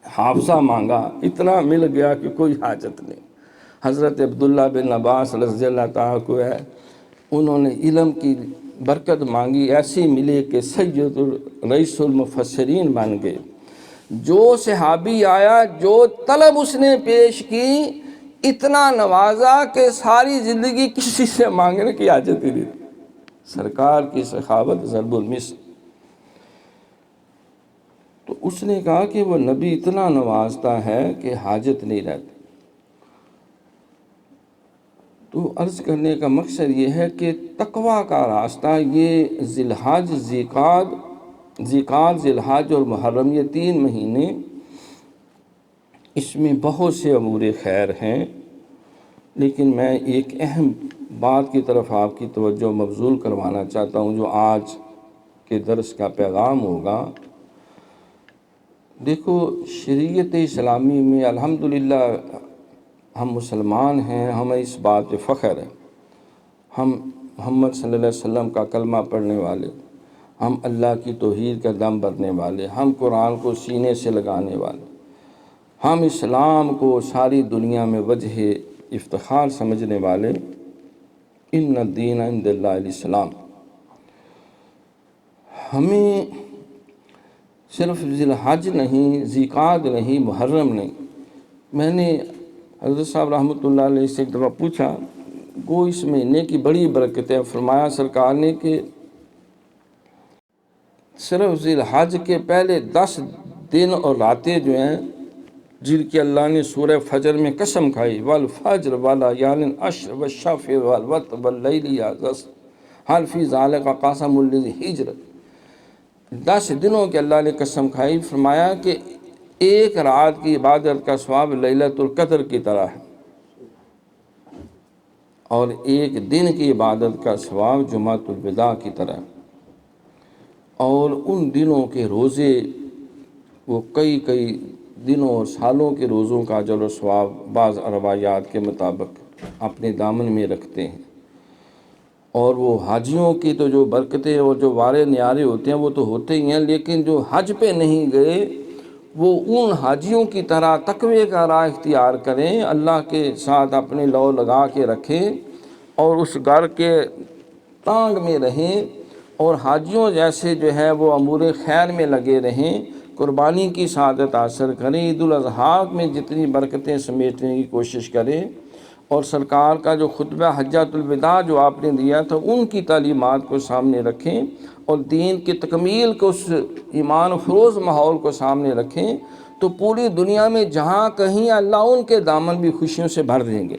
حافظہ مانگا، اتنا مل گیا کہ کوئی حاجت نہیں۔ حضرت عبداللہ بن عباس رضی اللہ تعالیٰ کو ہے، انہوں نے علم کی برکت مانگی، ایسی ملے کہ سید رئیس المفسرین بن گئے۔ جو صحابی آیا، جو طلب اس نے پیش کی، اتنا نوازا کہ ساری زندگی کسی سے مانگنے کی حاجت ہی نہیں۔ سرکار کی سخاوت ضرب المثل۔ تو اس نے کہا کہ وہ نبی اتنا نوازتا ہے کہ حاجت نہیں رہتی۔ تو عرض کرنے کا مقصد یہ ہے کہ تقویٰ کا راستہ یہ ذی الحج، ذی الحج اور محرم، یہ 3 مہینے، اس میں بہت سے امور خیر ہیں، لیکن میں ایک اہم بات کی طرف آپ کی توجہ مبذول کروانا چاہتا ہوں جو آج کے درس کا پیغام ہوگا۔ دیکھو، شریعت اسلامی میں الحمدللہ ہم مسلمان ہیں، ہمیں اس بات پہ فخر ہے، ہم محمد صلی اللہ علیہ وسلم کا کلمہ پڑھنے والے، ہم اللہ کی توحید کا دم بھرنے والے، ہم قرآن کو سینے سے لگانے والے، ہم اسلام کو ساری دنیا میں وجہ افتخار سمجھنے والے۔ ان الدین عند اللہ الاسلام۔ ہمیں صرف ذی الحج نہیں، ذی القعدہ نہیں، محرم نہیں۔ میں نے حضرت صاحب رحمۃ اللہ علیہ سے ایک دفعہ پوچھا، گو اس مہینے کی بڑی برکت ہے، فرمایا سرکار نے کہ صرف ذی الحج کے پہلے 10 دن اور راتیں جو ہیں، جن کی اللہ نے سورہ فجر میں قسم کھائی، والفجر وليال عشر والشفع والوتر واللیل اذا سجى هل في ذلك قسم لذی حجر۔ 10 دنوں کے اللہ نے قسم کھائی، فرمایا کہ ایک رات کی عبادت کا ثواب لیلۃ القدر کی طرح ہے، اور ایک دن کی عبادت کا ثواب جمعۃ الوداع کی طرح ہے۔ اور ان دنوں کے روزے وہ کئی دنوں اور سالوں کے روزوں کا اجر و ثواب بعض روایات کے مطابق اپنے دامن میں رکھتے ہیں۔ اور وہ حاجیوں کی تو جو برکتیں اور جو وارے نیارے ہوتے ہیں وہ تو ہوتے ہی ہیں، لیکن جو حج پہ نہیں گئے وہ ان حاجیوں کی طرح تقوی کا راہ اختیار کریں، اللہ کے ساتھ اپنے لو لگا کے رکھیں اور اس گھر کے تانگ میں رہیں، اور حاجیوں جیسے جو ہے وہ امور خیر میں لگے رہیں، قربانی کی سعادت حاصل کریں، عید الاضحیٰ میں جتنی برکتیں سمیٹنے کی کوشش کریں، اور سرکار کا جو خطبہ حجۃ الوداع جو آپ نے دیا تھا ان کی تعلیمات کو سامنے رکھیں، اور دین کی تکمیل کو، اس ایمان افروز ماحول کو سامنے رکھیں، تو پوری دنیا میں جہاں کہیں اللہ ان کے دامن بھی خوشیوں سے بھر دیں گے۔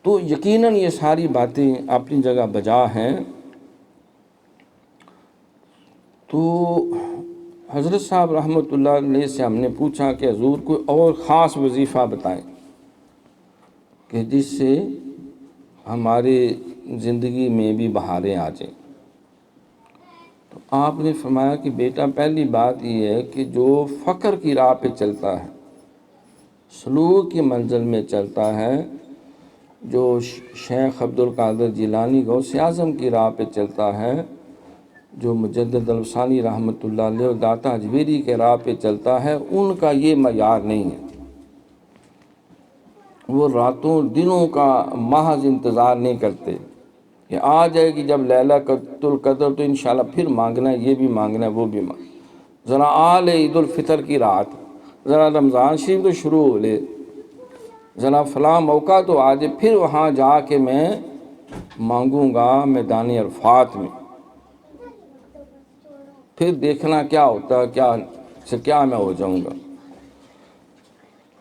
تو یقیناً یہ ساری باتیں اپنی جگہ بجا ہیں۔ تو حضرت صاحب رحمۃ اللہ علیہ سے ہم نے پوچھا کہ حضور کوئی اور خاص وظیفہ بتائیں کہ جس سے ہماری زندگی میں بھی بہاریں آ جائیں۔ تو آپ نے فرمایا کہ بیٹا پہلی بات یہ ہے کہ جو فقر کی راہ پہ چلتا ہے، سلوک کی منزل میں چلتا ہے، جو شیخ عبد القادر جیلانی غوث اعظم کی راہ پہ چلتا ہے، جو مجدد الفسانی رحمۃ اللہ علیہ داتا اجمیری کے راہ پہ چلتا ہے، ان کا یہ معیار نہیں ہے۔ وہ راتوں دنوں کا محض انتظار نہیں کرتے کہ آ جائے گی جب لیلۃ القدر تو انشاءاللہ پھر مانگنا ہے، یہ بھی مانگنا ہے، وہ بھی مانگنا، ذرا آ لے عید الفطر کی رات، ذرا رمضان شریف تو شروع ہو لے، ذرا فلاں موقع تو آ جائے، پھر وہاں جا کے میں مانگوں گا میدان عرفات میں، پھر دیکھنا کیا ہوتا ہے، کیا میں ہو جاؤں گا۔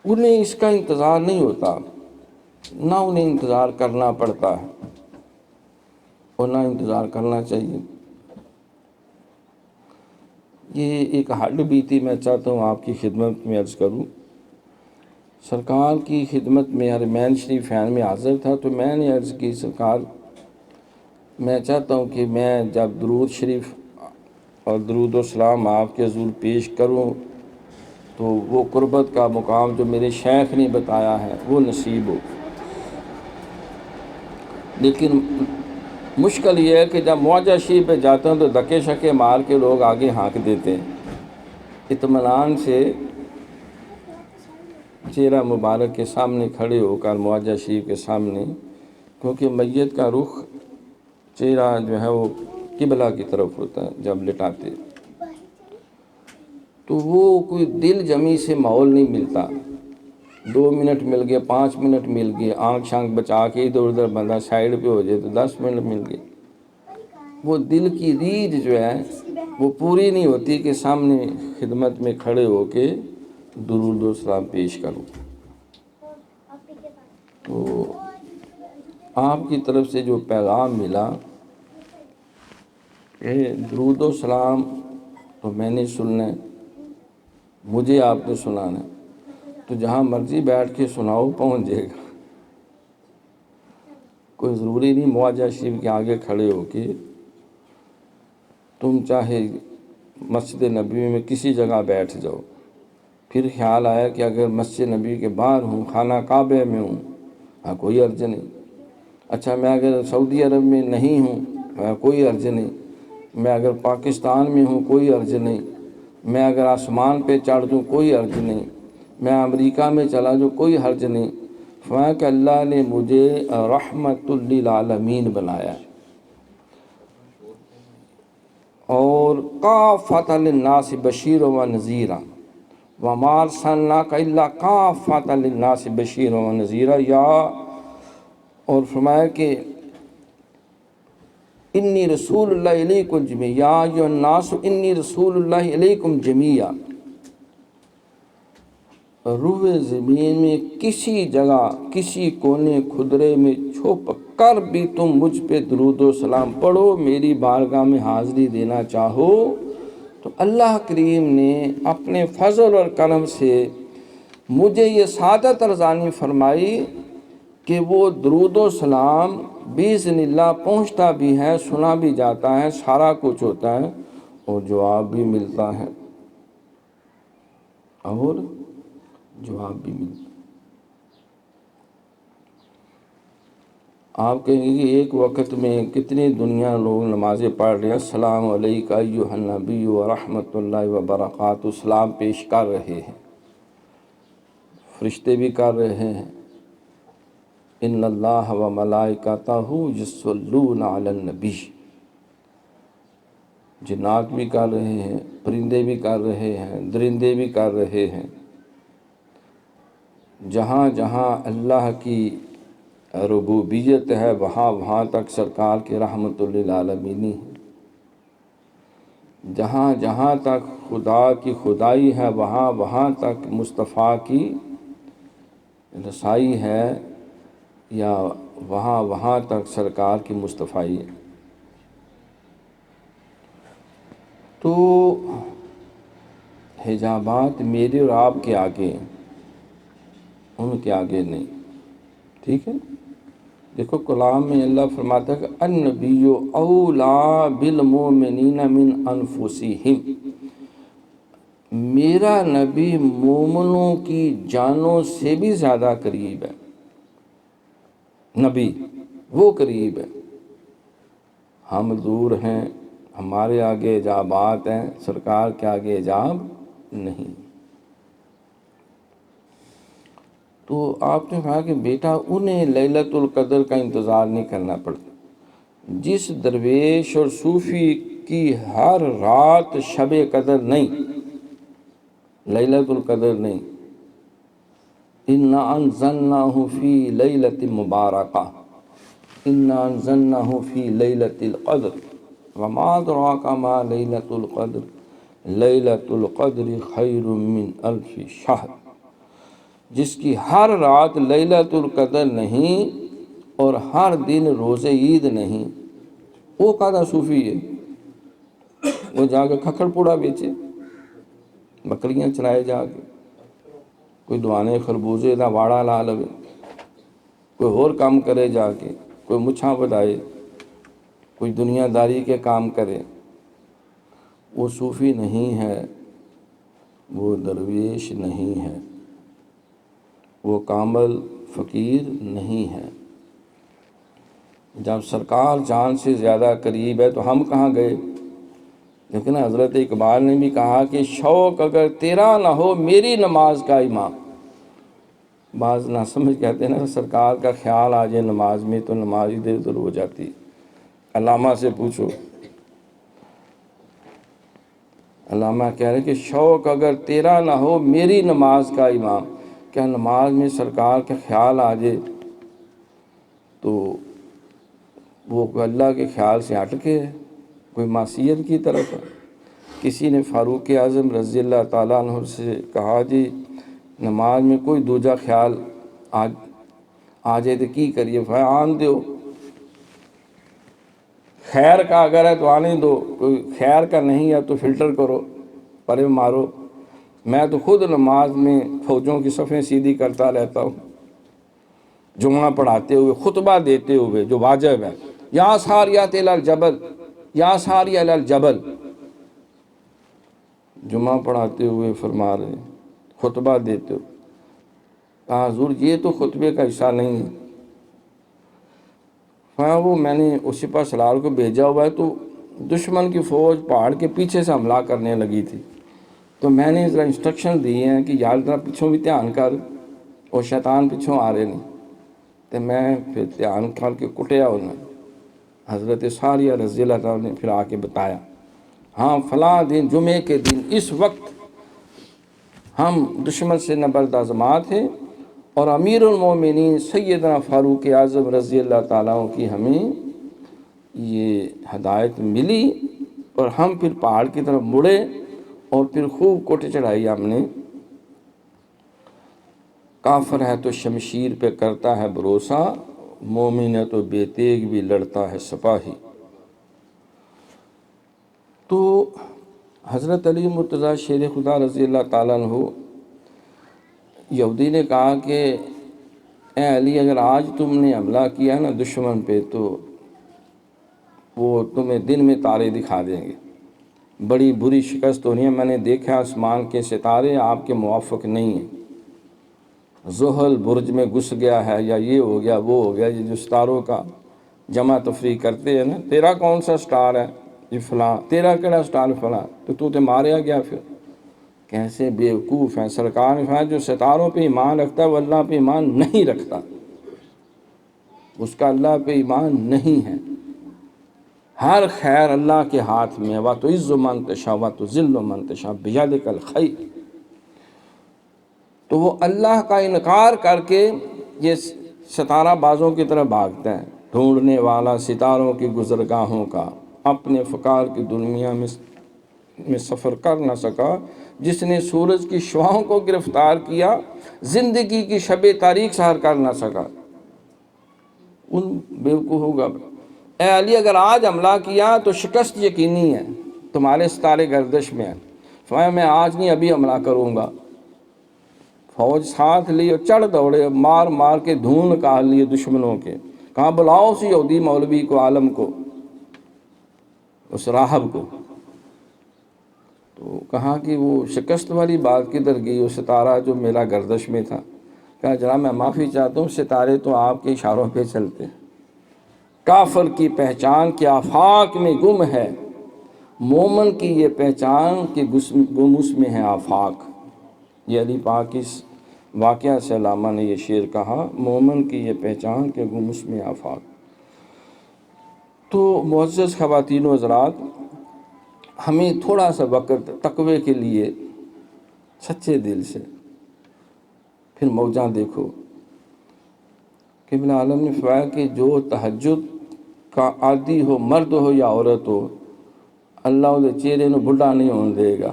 انہیں اس کا انتظار نہیں ہوتا، نہ انہیں انتظار کرنا پڑتا ہے اور نہ انتظار کرنا چاہیے۔ یہ ایک ہڈ بیتی میں چاہتا ہوں آپ کی خدمت میں عرض کروں۔ سرکار کی خدمت میں حرمین شریفین میں حاضر تھا تو میں نے عرض کی، سرکار میں چاہتا ہوں کہ میں جب درود شریف اور درود و سلام آپ کے حضور پیش کروں تو وہ قربت کا مقام جو میرے شیخ نے بتایا ہے وہ نصیب ہو۔ لیکن مشکل یہ ہے کہ جب معجزہ شریف پہ جاتا ہوں تو دھکے شکے مار کے لوگ آگے ہانک دیتے ہیں۔ اطمینان سے چہرہ مبارک کے سامنے کھڑے ہو کر معجزہ شریف کے سامنے، کیونکہ میت کا رخ چہرہ جو ہے وہ قبلہ کی طرف ہوتا ہے جب لٹاتے، تو وہ کوئی دل جمی سے ماحول نہیں ملتا۔ 2 منٹ مل گئے، 5 منٹ مل گئے، آنکھ شانکھ بچا کے ادھر ادھر بندہ سائیڈ پہ ہو جائے تو 10 منٹ مل گئے، وہ دل کی ریجھ جو ہے وہ پوری نہیں ہوتی کہ سامنے خدمت میں کھڑے ہو کے درود و سلام پیش کروں۔ تو آپ کی طرف سے جو پیغام ملا کہ درود و سلام تو میں نے سننا ہے، مجھے آپ نے سنانا ہے، تو جہاں مرضی بیٹھ کے سناؤ پہنچ جائے گا، کوئی ضروری نہیں معجزہ شریف کے آگے کھڑے ہو کے، تم چاہے مسجد نبوی میں کسی جگہ بیٹھ جاؤ۔ پھر خیال آیا کہ اگر مسجد نبوی کے باہر ہوں، خانہ کعبہ میں ہوں، کوئی عرض نہیں، اچھا میں اگر سعودی عرب میں نہیں ہوں، کوئی عرض نہیں، میں اگر پاکستان میں ہوں کوئی عرض نہیں، میں اگر آسمان پہ چڑھ دوں کوئی عرض نہیں، میں امریکہ میں چلا جاؤں کوئی حرج نہیں۔ فرمایا کہ اللہ نے مجھے رحمت للعالمین بنایا ہے، اور کافۃ للناس بشیرا و نذیرا وما ارسلناک الا کافۃ للناس بشیرا و نذیرا، اور فرمایا کہ انی رسول اللہ علیکم جمیعا، یا ایھا الناس انی رسول اللہ علیکم جمیعا۔ روح زمین میں کسی جگہ کسی کونے خدرے میں چھپ کر بھی تم مجھ پہ درود و سلام پڑھو، میری بارگاہ میں حاضری دینا چاہو، تو اللہ کریم نے اپنے فضل اور کرم سے مجھے یہ سعادت ارزانی فرمائی کہ وہ درود و سلام باذن اللہ پہنچتا بھی ہے، سنا بھی جاتا ہے، سارا کچھ ہوتا ہے اور جواب بھی ملتا ہے۔ اور جواب بھی ملتا۔ آپ کہیں گے کہ ایک وقت میں کتنی دنیا لوگ نمازیں پڑھ رہے ہیں، السلام علیکہ ایھا النبی ورحمۃ اللہ وبرکاتہ، سلام پیش کر رہے ہیں، فرشتے بھی کر رہے ہیں، ان اللہ و ملائکتہ یصلون علی النبی، جنات بھی کر رہے ہیں، پرندے بھی کر رہے ہیں، درندے بھی کر رہے ہیں۔ جہاں جہاں اللہ کی ربوبیت ہے وہاں وہاں تک سرکار کی رحمت للعالمین ہے، جہاں جہاں تک خدا کی خدائی ہے وہاں وہاں تک مصطفیٰ کی رسائی ہے، یا وہاں وہاں تک سرکار کی مصطفیٰ ہے۔ تو حجابات میرے اور آپ کے آگے ہیں، ان کے آگے نہیں، ٹھیک ہے۔ دیکھو کلام میں اللہ فرماتا ہے کہ النبی اولیٰ بالمؤمنین من انفسہم، میرا نبی مومنوں کی جانوں سے بھی زیادہ قریب ہے، نبی وہ قریب ہے، ہم دور ہیں، ہمارے آگے حجابات ہیں، سرکار کے آگے حجاب نہیں۔ تو آپ نے کہا کہ بیٹا انہیں لیلۃ القدر کا انتظار نہیں کرنا پڑتا، جس درویش اور صوفی کی ہر رات شب قدر نہیں، لیلۃ القدر نہیں، انا انزلناہ فی لیلۃ مبارکہ، انا انزلناہ فی لیلۃ القدر وما ادراک ما لیلۃ القدر، لیلۃ القدر خیر من الف شہر، جس کی ہر رات لیلۃ القدر نہیں اور ہر دن روز عید نہیں، وہ کہاں صوفی ہے؟ وہ جا کے کھکھڑ پوڑا بیچے، بکریاں چرائے، جا کے کوئی دوانے خربوزے دا واڑا لا لوے، کوئی اور کام کرے، جا کے کوئی مچھاں بدائے، کوئی دنیا داری کے کام کرے، وہ صوفی نہیں ہے، وہ درویش نہیں ہے، وہ کامل فقیر نہیں ہے۔ جب سرکار جان سے زیادہ قریب ہے تو ہم کہاں گئے؟ لیکن حضرت اقبال نے بھی کہا کہ شوق اگر تیرا نہ ہو میری نماز کا امام، بعض نہ سمجھ کہتے ہیں نا سرکار کا خیال آ جائے نماز میں تو نماز ادھر ادھر ہو جاتی۔ علامہ سے پوچھو، علامہ کہہ رہے کہ شوق اگر تیرا نہ ہو میری نماز کا امام، کیا نماز میں سرکار کا خیال آ جائے تو وہ اللہ کے خیال سے ہٹ کے ہے، کوئی معصیت کی طرف ہے؟ کسی نے فاروق اعظم رضی اللہ تعالیٰ عنہ سے کہا جی نماز میں کوئی دوجا خیال آ جائے تو کی کریے؟ آن دیو، خیر کا اگر ہے تو آنے دو، کوئی خیر کا نہیں ہے تو فلٹر کرو، پرے مارو۔ میں تو خود نماز میں فوجوں کی صفیں سیدھی کرتا رہتا ہوں، جمعہ پڑھاتے ہوئے، خطبہ دیتے ہوئے جو واجب ہے، یا ساریات الی الجبل، یا ساری الی الجبل، جمعہ پڑھاتے ہوئے فرما رہے ہیں، خطبہ دیتے ہوئے، کہا حضور یہ تو خطبے کا حصہ نہیں ہے۔ وہ میں نے اس سپہ سالار کو بھیجا ہوا ہے تو دشمن کی فوج پہاڑ کے پیچھے سے حملہ کرنے لگی تھی، تو میں نے ذرا انسٹرکشن دی ہیں کہ یار ذرا پچھوں بھی دھیان کر، اور شیطان پچھوں آ رہے نہیں، تو میں پھر دھیان کر کے کٹیا انہیں۔ حضرت ساریہ رضی اللہ عنہ نے پھر آ کے بتایا، ہاں فلاں دن جمعے کے دن اس وقت ہم دشمن سے نبرد آزمات ہیں، اور امیر المومنین سیدنا فاروق اعظم رضی اللہ تعالیٰ کی ہمیں یہ ہدایت ملی، اور ہم پھر پہاڑ کی طرف مڑے اور پھر خوب کوٹے چڑھائی ہم نے۔ کافر ہے تو شمشیر پہ کرتا ہے بھروسہ، مومن ہے تو بے تیغ بھی لڑتا ہے سپاہی۔ تو حضرت علی مرتضیٰ شیر خدا رضی اللہ تعالیٰ عنہ، یہودی نے کہا کہ اے علی اگر آج تم نے حملہ کیا نا دشمن پہ تو وہ تمہیں دن میں تارے دکھا دیں گے، بڑی بری شکست ہونی ہے، میں نے دیکھا آسمان کے ستارے آپ کے موافق نہیں ہیں، زحل برج میں گھس گیا ہے، یا یہ ہو گیا وہ ہو گیا۔ یہ جو ستاروں کا جمع تفریق کرتے ہیں نا، تیرا کون سا سٹار ہے یہ فلاں، تیرا کیڑا سٹار فلاں، تو تے ماریا گیا۔ پھر کیسے بیوقوف ہیں۔ سرکار نے فرمایا جو ستاروں پہ ایمان رکھتا ہے وہ اللہ پہ ایمان نہیں رکھتا، اس کا اللہ پہ ایمان نہیں ہے۔ ہر خیر اللہ کے ہاتھ میں، وَتُعِزُّ مَن تَشَاءُ وَتُذِلُّ مَن تَشَاءُ بِیَدِکَ الْخَیرُ۔ تو وہ اللہ کا انکار کر کے یہ ستارہ بازوں کی طرح بھاگتا ہے۔ ڈھونڈنے والا ستاروں کی گزرگاہوں کا اپنے فقار کی دنیا میں سفر کر نہ سکا، جس نے سورج کی شعاؤں کو گرفتار کیا زندگی کی شب تاریک سحر کر نہ سکا۔ ان بیوقوفوں کا اے علی اگر آج حملہ کیا تو شکست یقینی ہے، تمہارے ستارے گردش میں ہیں۔ فرمایا میں آج نہیں ابھی حملہ کروں گا۔ فوج ساتھ لی اور چڑھ دوڑے، مار مار کے دھون نکال لیے دشمنوں کے۔ کہاں بلاؤ اس یہودی مولوی کو، عالم کو، اس راہب کو۔ تو کہا کہ وہ شکست والی بات کدھر گئی، وہ ستارہ جو میرا گردش میں تھا۔ کہا جناب میں معافی چاہتا ہوں، ستارے تو آپ کے اشاروں پہ چلتے ہیں۔ کافر کی پہچان کہ آفاق میں گم ہے، مومن کی یہ پہچان کہ گم اس میں ہے آفاق۔ یہ علی پاک اس واقعہ سے علامہ نے یہ شعر کہا، مومن کی یہ پہچان کہ گم اس میں آفاق۔ تو معزز خواتین و حضرات، ہمیں تھوڑا سا وقت تقوی کے لیے سچے دل سے پھر موجاں دیکھو۔ قبلہ عالم نے فرمایا کہ جو تہجد کا عادی ہو، مرد ہو یا عورت ہو، اللہ اس چہرے نو بڑھا نہیں ہونے دے گا۔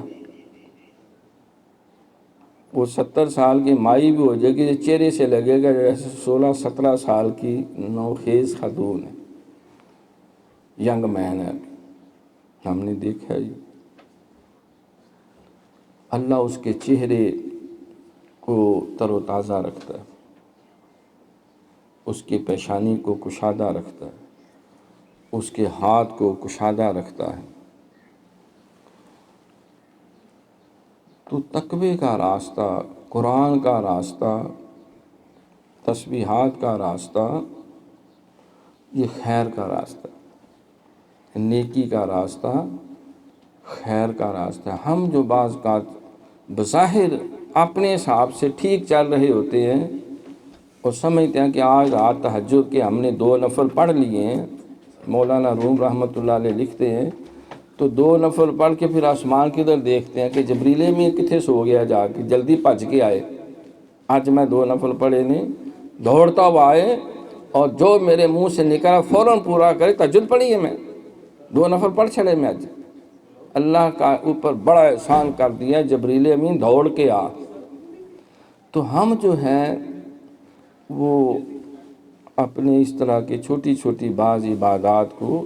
وہ 70 سال کی مائی بھی ہو جائے گی، چہرے سے لگے گا جیسے 16-17 سال کی نوخیز خاتون ہے، ینگ مین ہے۔ ہم نے دیکھا ہی، اللہ اس کے چہرے کو تر و تازہ رکھتا ہے، اس کی پیشانی کو کشادہ رکھتا ہے، اس کے ہاتھ کو کشادہ رکھتا ہے۔ تو تقوی کا راستہ، قرآن کا راستہ، تسبیحات کا راستہ، یہ خیر کا راستہ، نیکی کا راستہ، خیر کا راستہ۔ ہم جو بعض کا بظاہر اپنے حساب سے ٹھیک چل رہے ہوتے ہیں اور سمجھتے ہیں کہ آج رات تہجد کے ہم نے 2 نفل پڑھ لیے ہیں، مولانا روم رحمۃ اللہ علیہ لکھتے ہیں، تو 2 نفل پڑھ کے پھر آسمان کی طرف دیکھتے ہیں کہ جبریل امین کتنے سو گیا، جا کے جلدی بھج کے آئے، آج میں 2 نفل پڑھے نہیں، دوڑتا ہوا آئے اور جو میرے منہ سے نکلا فوراً پورا کرے۔ تہجد پڑھی ہے میں، 2 نفل پڑھ چھڑے میں آج۔ اللہ کا اوپر بڑا احسان کر دیا، جبریل امین دوڑ کے آ۔ تو ہم جو ہیں وہ اپنے اس طرح کی چھوٹی چھوٹی بعض عبادات کو،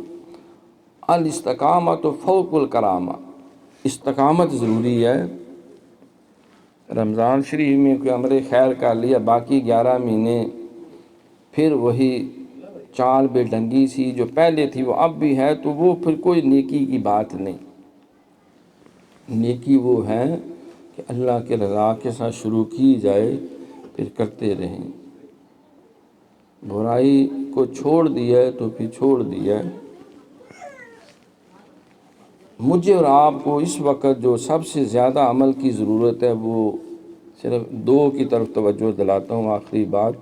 الاستقامت فوق الکرامہ، استقامت ضروری ہے۔ رمضان شریف میں کوئی امر خیر کر لیا، باقی 11 مہینے پھر وہی چال بے ڈنگی سی جو پہلے تھی وہ اب بھی ہے، تو وہ پھر کوئی نیکی کی بات نہیں۔ نیکی وہ ہے کہ اللہ کے رضا کے ساتھ شروع کی جائے پھر کرتے رہیں، برائی کو چھوڑ دیا ہے تو پھر چھوڑ دیا ہے۔ مجھے اور آپ کو اس وقت جو سب سے زیادہ عمل کی ضرورت ہے وہ صرف 2 کی طرف توجہ دلاتا ہوں۔ آخری بات،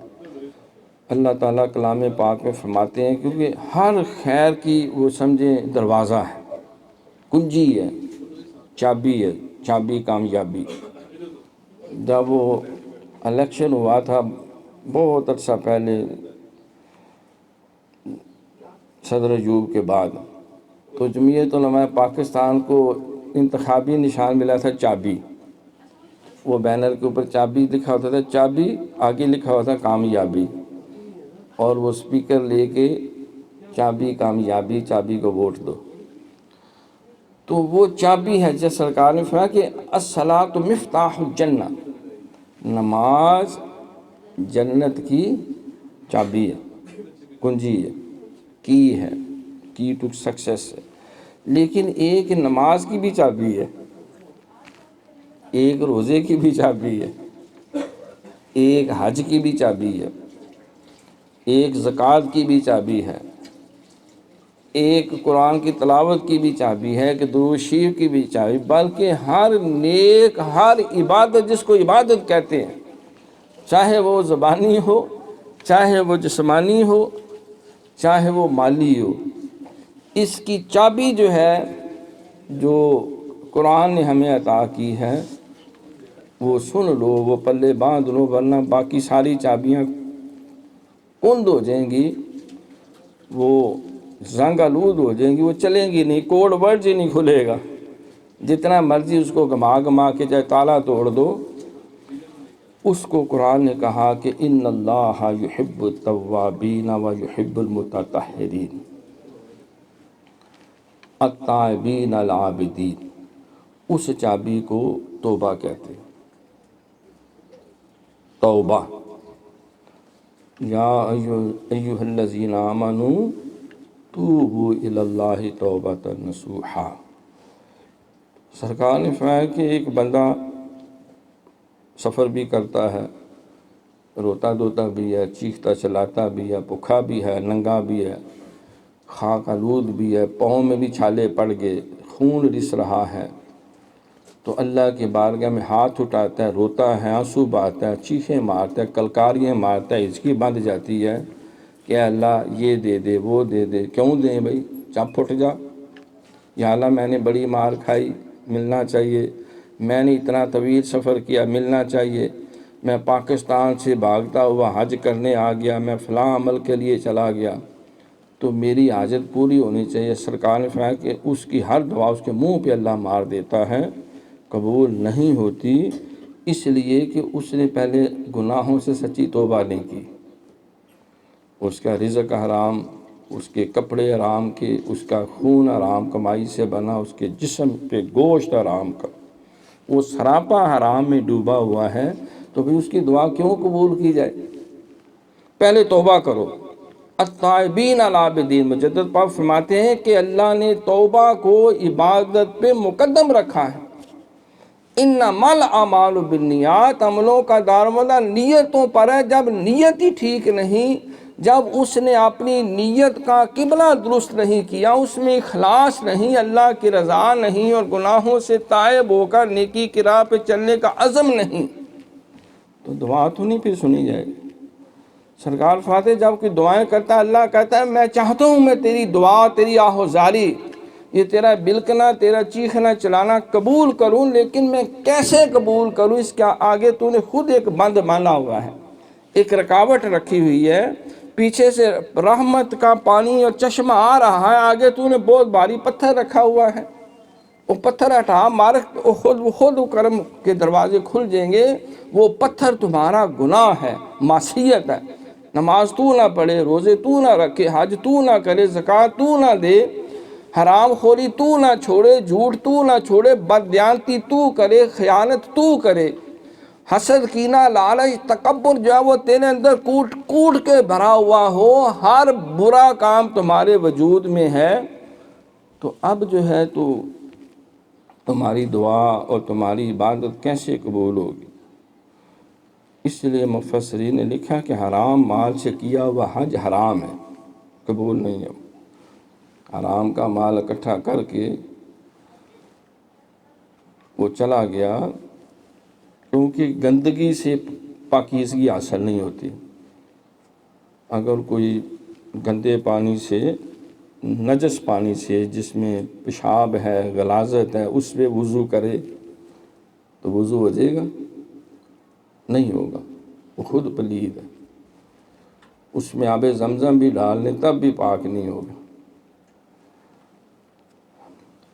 اللہ تعالیٰ کلام پاک میں فرماتے ہیں کیونکہ ہر خیر کی وہ سمجھیں دروازہ ہے، کنجی ہے، چابی ہے، چابی کامیابی۔ جب وہ الیکشن ہوا تھا بہت عرصہ پہلے صدر ایوب کے بعد، تو جمعیت علماء پاکستان کو انتخابی نشان ملا تھا چابی۔ وہ بینر کے اوپر چابی لکھا ہوتا تھا، چابی آگے لکھا ہوتا تھا کامیابی، اور وہ سپیکر لے کے چابی کامیابی، چابی کو ووٹ دو۔ تو وہ چابی ہے جس سرکار نے فرمایا کہ الصلاۃ مفتاح الجنہ، نماز جنت کی چابی ہے، کنجی ہے، کی ہے، کی ٹو سکسیس ہے۔ لیکن ایک نماز کی بھی چابی ہے، ایک روزے کی بھی چابی ہے، ایک حج کی بھی چابی ہے، ایک زکوٰۃ کی بھی چابی ہے، ایک قرآن کی تلاوت کی بھی چابی ہے، کہ درود شریف کی بھی چابی، بلکہ ہر نیک، ہر عبادت جس کو عبادت کہتے ہیں، چاہے وہ زبانی ہو، چاہے وہ جسمانی ہو، چاہے وہ مالی ہو، اس کی چابی جو ہے، جو قرآن نے ہمیں عطا کی ہے، وہ سن لو، وہ پلے باندھ لو، ورنہ باقی ساری چابیاں کند ہو جائیں گی، وہ زنگ آلود ہو جائیں گی، وہ چلیں گی نہیں، کوڈ ورڈ ہی نہیں کھلے گا، جتنا مرضی اس کو گھما گھما کے چاہے تالا توڑ دو۔ اس کو قرآن نے کہا کہ ان اللہ یحب التوابین و یحب المتطہرین التائبین العابدین، اس چابی کو توبہ کہتے ہیں۔ توبہ، یا ایھا الذین آمنوا توبوا الی اللہ توبۃ نصوحا۔ سرکار نے فرمایا کہ ایک بندہ سفر بھی کرتا ہے، روتا دھوتا بھی ہے، چیختا چلاتا بھی ہے، بھوکا بھی ہے، ننگا بھی ہے، خاک آلود بھی ہے، پاؤں میں بھی چھالے پڑ گئے، خون رس رہا ہے، تو اللہ کی بارگاہ میں ہاتھ اٹھاتا ہے، روتا ہے، آنسو بہاتا ہے، چیخیں مارتا ہے، کلکاریاں مارتا ہے، ہچکی بندھ جاتی ہے کہ اللہ یہ دے دے، وہ دے دے۔ کیوں دیں بھائی؟ چپ پھٹ جا، یا اللہ میں نے بڑی مار کھائی، ملنا چاہیے، میں نے اتنا طویل سفر کیا، ملنا چاہیے، میں پاکستان سے بھاگتا ہوا حج کرنے آ گیا، میں فلاں عمل کے لیے چلا گیا، تو میری حاجت پوری ہونی چاہیے۔ سرکار نے فرمایا کہ اس کی ہر دعا اس کے منہ پہ اللہ مار دیتا ہے، قبول نہیں ہوتی، اس لیے کہ اس نے پہلے گناہوں سے سچی توبہ نہیں کی، اس کا رزق حرام، اس کے کپڑے حرام کے، اس کا خون حرام کمائی سے بنا، اس کے جسم پہ گوشت حرام کا، وہ سراپا حرام میں ڈوبا ہوا ہے، تو پھر اس کی دعا کیوں قبول کی جائے؟ پہلے توبہ کرو۔ التائبین العابدین، مجدد پاک فرماتے ہیں کہ اللہ نے توبہ کو عبادت پہ مقدم رکھا ہے۔ انما الاعمال بالنیات، عملوں کا دارمدار نیتوں پر ہے۔ جب نیت ہی ٹھیک نہیں، جب اس نے اپنی نیت کا قبلہ درست نہیں کیا، اس میں اخلاص نہیں، اللہ کی رضا نہیں، اور گناہوں سے تائب ہو کر نیکی کی راہ پہ چلنے کا عزم نہیں، تو دعا تو نہیں پھر سنی جائے گی۔ سرکار فرماتے ہیں جب کوئی دعائیں کرتا ہے، اللہ کہتا ہے میں چاہتا ہوں میں تیری دعا، تیری آہوزاری، یہ تیرا بلکنا، تیرا چیخنا چلانا قبول کروں، لیکن میں کیسے قبول کروں؟ اس کے آگے تو نے خود ایک بند مانا ہوا ہے، ایک رکاوٹ رکھی ہوئی ہے، پیچھے سے رحمت کا پانی اور چشمہ آ رہا ہے، آگے تو نے بہت بھاری پتھر رکھا ہوا ہے، وہ پتھر ہٹا مارک، خود کرم کے دروازے کھل جائیں گے۔ وہ پتھر تمہارا گناہ ہے، معصیت ہے، نماز تو نہ پڑھے، روزے تو نہ رکھے، حج تو نہ کرے، زکوٰۃ تو نہ دے، حرام خوری تو نہ چھوڑے، جھوٹ تو نہ چھوڑے، بددیانتی تو کرے، خیانت تو کرے، حسد، کینہ، لالچ، تکبر جو ہے وہ تیرے اندر کوٹ کوٹ کے بھرا ہوا ہو، ہر برا کام تمہارے وجود میں ہے، تو اب جو ہے تو تمہاری دعا اور تمہاری عبادت کیسے قبول ہوگی؟ اس لیے مفسرین نے لکھا کہ حرام مال سے کیا ہوا حج حرام ہے، قبول نہیں ہے۔ حرام کا مال اکٹھا کر کے وہ چلا گیا، کیونکہ گندگی سے پاکیزگی حاصل نہیں ہوتی۔ اگر کوئی گندے پانی سے، نجس پانی سے، جس میں پیشاب ہے، غلاظت ہے، اس پہ وضو کرے تو وضو ہو جائے گا؟ نہیں ہوگا، وہ خود پلید ہے۔ اس میں آب زمزم بھی ڈال لیں تب بھی پاک نہیں ہوگا۔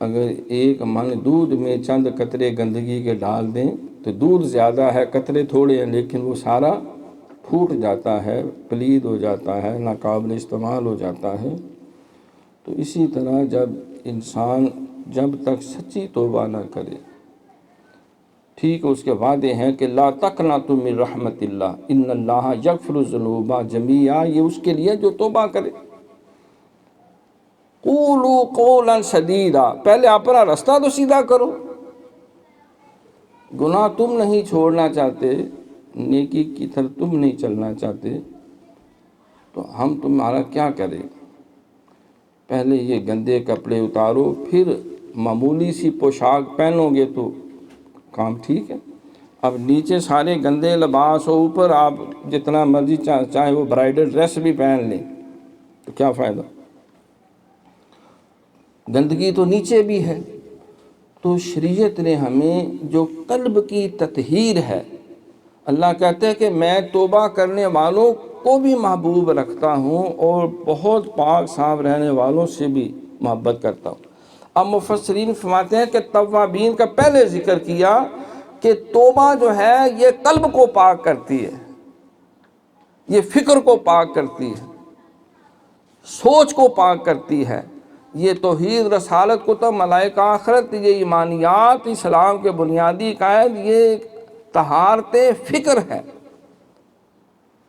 اگر ایک من دودھ میں چند قطرے گندگی کے ڈال دیں تو دودھ زیادہ ہے، قطرے تھوڑے ہیں، لیکن وہ سارا پھوٹ جاتا ہے، پلید ہو جاتا ہے، ناقابل استعمال ہو جاتا ہے۔ تو اسی طرح جب انسان جب تک سچی توبہ نہ کرے، ٹھیک اس کے وعدے ہیں کہ لا تقنطوا من رحمت اللہ ان اللہ یغفر الذنوب جميعا، یہ اس کے لیے جو توبہ کرے۔ قولوا قولا سدیدا، پہلے اپنا راستہ تو سیدھا کرو۔ گناہ تم نہیں چھوڑنا چاہتے، نیکی کی طرف تم نہیں چلنا چاہتے، تو ہم تمہارا کیا کریں؟ پہلے یہ گندے کپڑے اتارو، پھر معمولی سی پوشاک پہنو گے تو کام ٹھیک ہے۔ اب نیچے سارے گندے لباس ہو، اوپر آپ جتنا مرضی چاہے وہ برائڈل ڈریس بھی پہن لیں تو کیا فائدہ؟ گندگی تو نیچے بھی ہے۔ تو شریعت نے ہمیں جو قلب کی تطہیر ہے، اللہ کہتے ہیں کہ میں توبہ کرنے والوں کو بھی محبوب رکھتا ہوں اور بہت پاک صاف رہنے والوں سے بھی محبت کرتا ہوں۔ اب مفسرین فرماتے ہیں کہ توابین کا پہلے ذکر کیا کہ توبہ جو ہے یہ قلب کو پاک کرتی ہے، یہ فکر کو پاک کرتی ہے، سوچ کو پاک کرتی ہے۔ یہ توحید، رسالت، کتب، ملائکہ، آخرت، یہ ایمانیات، اسلام کے بنیادی قائد، یہ طہارت فکر ہے،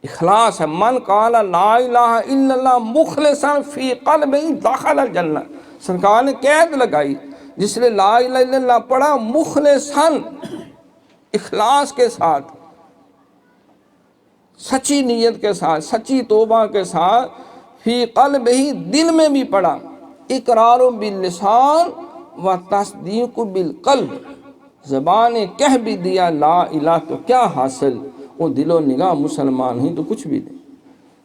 اخلاص ہے۔ من قال لا الہ الا اللہ مخلصا فی قلبہ دخل الجنہ، سرکار نے قید لگائی، جس نے لا الہ الا اللہ پڑھا مخلصا، اخلاص کے ساتھ، سچی نیت کے ساتھ، سچی توبہ کے ساتھ، فی قلب ہی دل میں بھی پڑھا، اقرار باللسان و تصدیق بالقلب، زبان کہہ بھی دیا لا الہ تو کیا حاصل، وہ دل و نگاہ مسلمان ہی تو کچھ بھی نہیں۔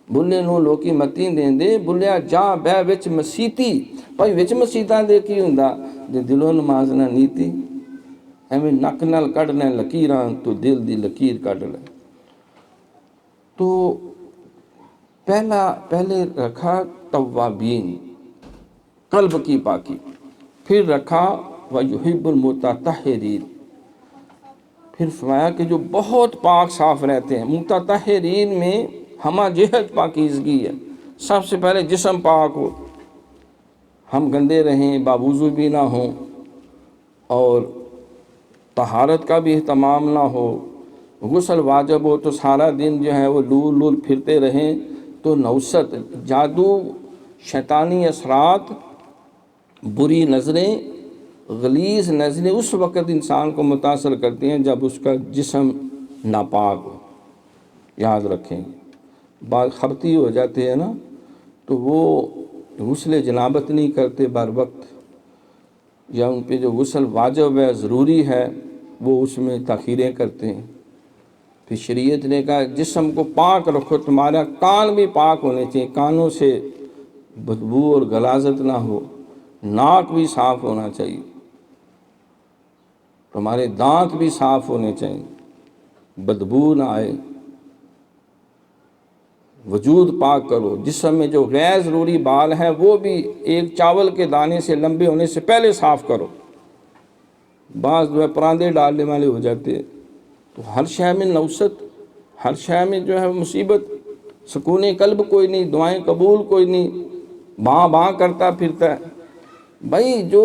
بلے نو لوکی متی دیں دے، بلیا جا بے وچ مسیتی، بھائی وچ مسیتاں دے کی ہوندا جے دلوں نماز نہ نیتی، ایویں نک نال کڈنے لکیراں تو دل دی لکیر کڈ لے۔ تو پہلے رکھا توابین، قلب کی پاکی، پھر رکھا وَيُحِبُّ الْمُتَطَہِّرِينَ، پھر فرمایا کہ جو بہت پاک صاف رہتے ہیں۔ متطہرین میں ہمہ جہت پاکیزگی ہے، سب سے پہلے جسم پاک ہو، ہم گندے رہیں، باوضو بھی نہ ہوں، اور طہارت کا بھی اہتمام نہ ہو، غسل واجب ہو تو سارا دن جو ہے وہ لول لول پھرتے رہیں، تو نوست، جادو، شیطانی اثرات، بری نظریں، غلیظ نظریں اس وقت انسان کو متاثر کرتی ہیں جب اس کا جسم ناپاک ہو۔ یاد رکھیں، بعض خبتی ہو جاتے ہیں نا تو وہ غسل جنابت نہیں کرتے بر وقت، یا ان پہ جو غسل واجب ہے، ضروری ہے، وہ اس میں تاخیریں کرتے ہیں۔ پھر شریعت نے کہا جسم کو پاک رکھو، تمہارا کان بھی پاک ہونے چاہیے، کانوں سے بدبو اور غلاظت نہ ہو، ناک بھی صاف ہونا چاہیے، تمہارے دانت بھی صاف ہونے چاہیے، بدبو نہ آئے، وجود پاک کرو۔ جسم میں جو غیر ضروری بال ہیں وہ بھی ایک چاول کے دانے سے لمبے ہونے سے پہلے صاف کرو، بعض جو ہے پراندے ڈالنے والے ہو جاتے ہیں۔ تو ہر شے میں نوست، ہر شے میں جو ہے مصیبت، سکون قلب کوئی نہیں، دعائیں قبول کوئی نہیں، باں باں کرتا پھرتا ہے۔ بھائی جو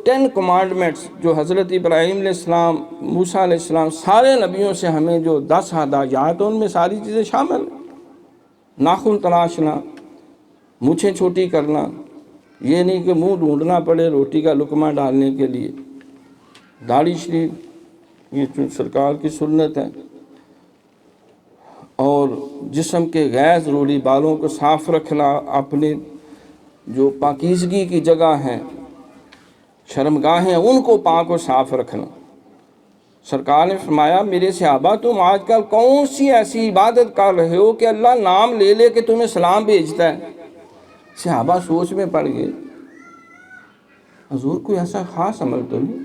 10 کمانڈمنٹس جو حضرت ابراہیم علیہ السلام، موسیٰ علیہ السلام، سارے نبیوں سے ہمیں جو 10 ہدایات ہیں ان میں ساری چیزیں شامل ہیں۔ ناخن تراشنا، مونچھیں چھوٹی کرنا، یہ نہیں کہ منہ ڈھونڈنا پڑے روٹی کا لقمہ ڈالنے کے لیے، داڑھی شریف یہ سرکار کی سنت ہے، اور جسم کے غیر ضروری بالوں کو صاف رکھنا، اپنے جو پاکیزگی کی جگہ ہیں، شرمگاہیں، ان کو پاک و صاف رکھنا۔ سرکار نے فرمایا میرے صحابہ تم آج کل کون سی ایسی عبادت کر رہے ہو کہ اللہ نام لے لے کے تمہیں سلام بھیجتا ہے؟ صحابہ سوچ میں پڑ گئے، حضور کوئی ایسا خاص عمل تو نہیں؟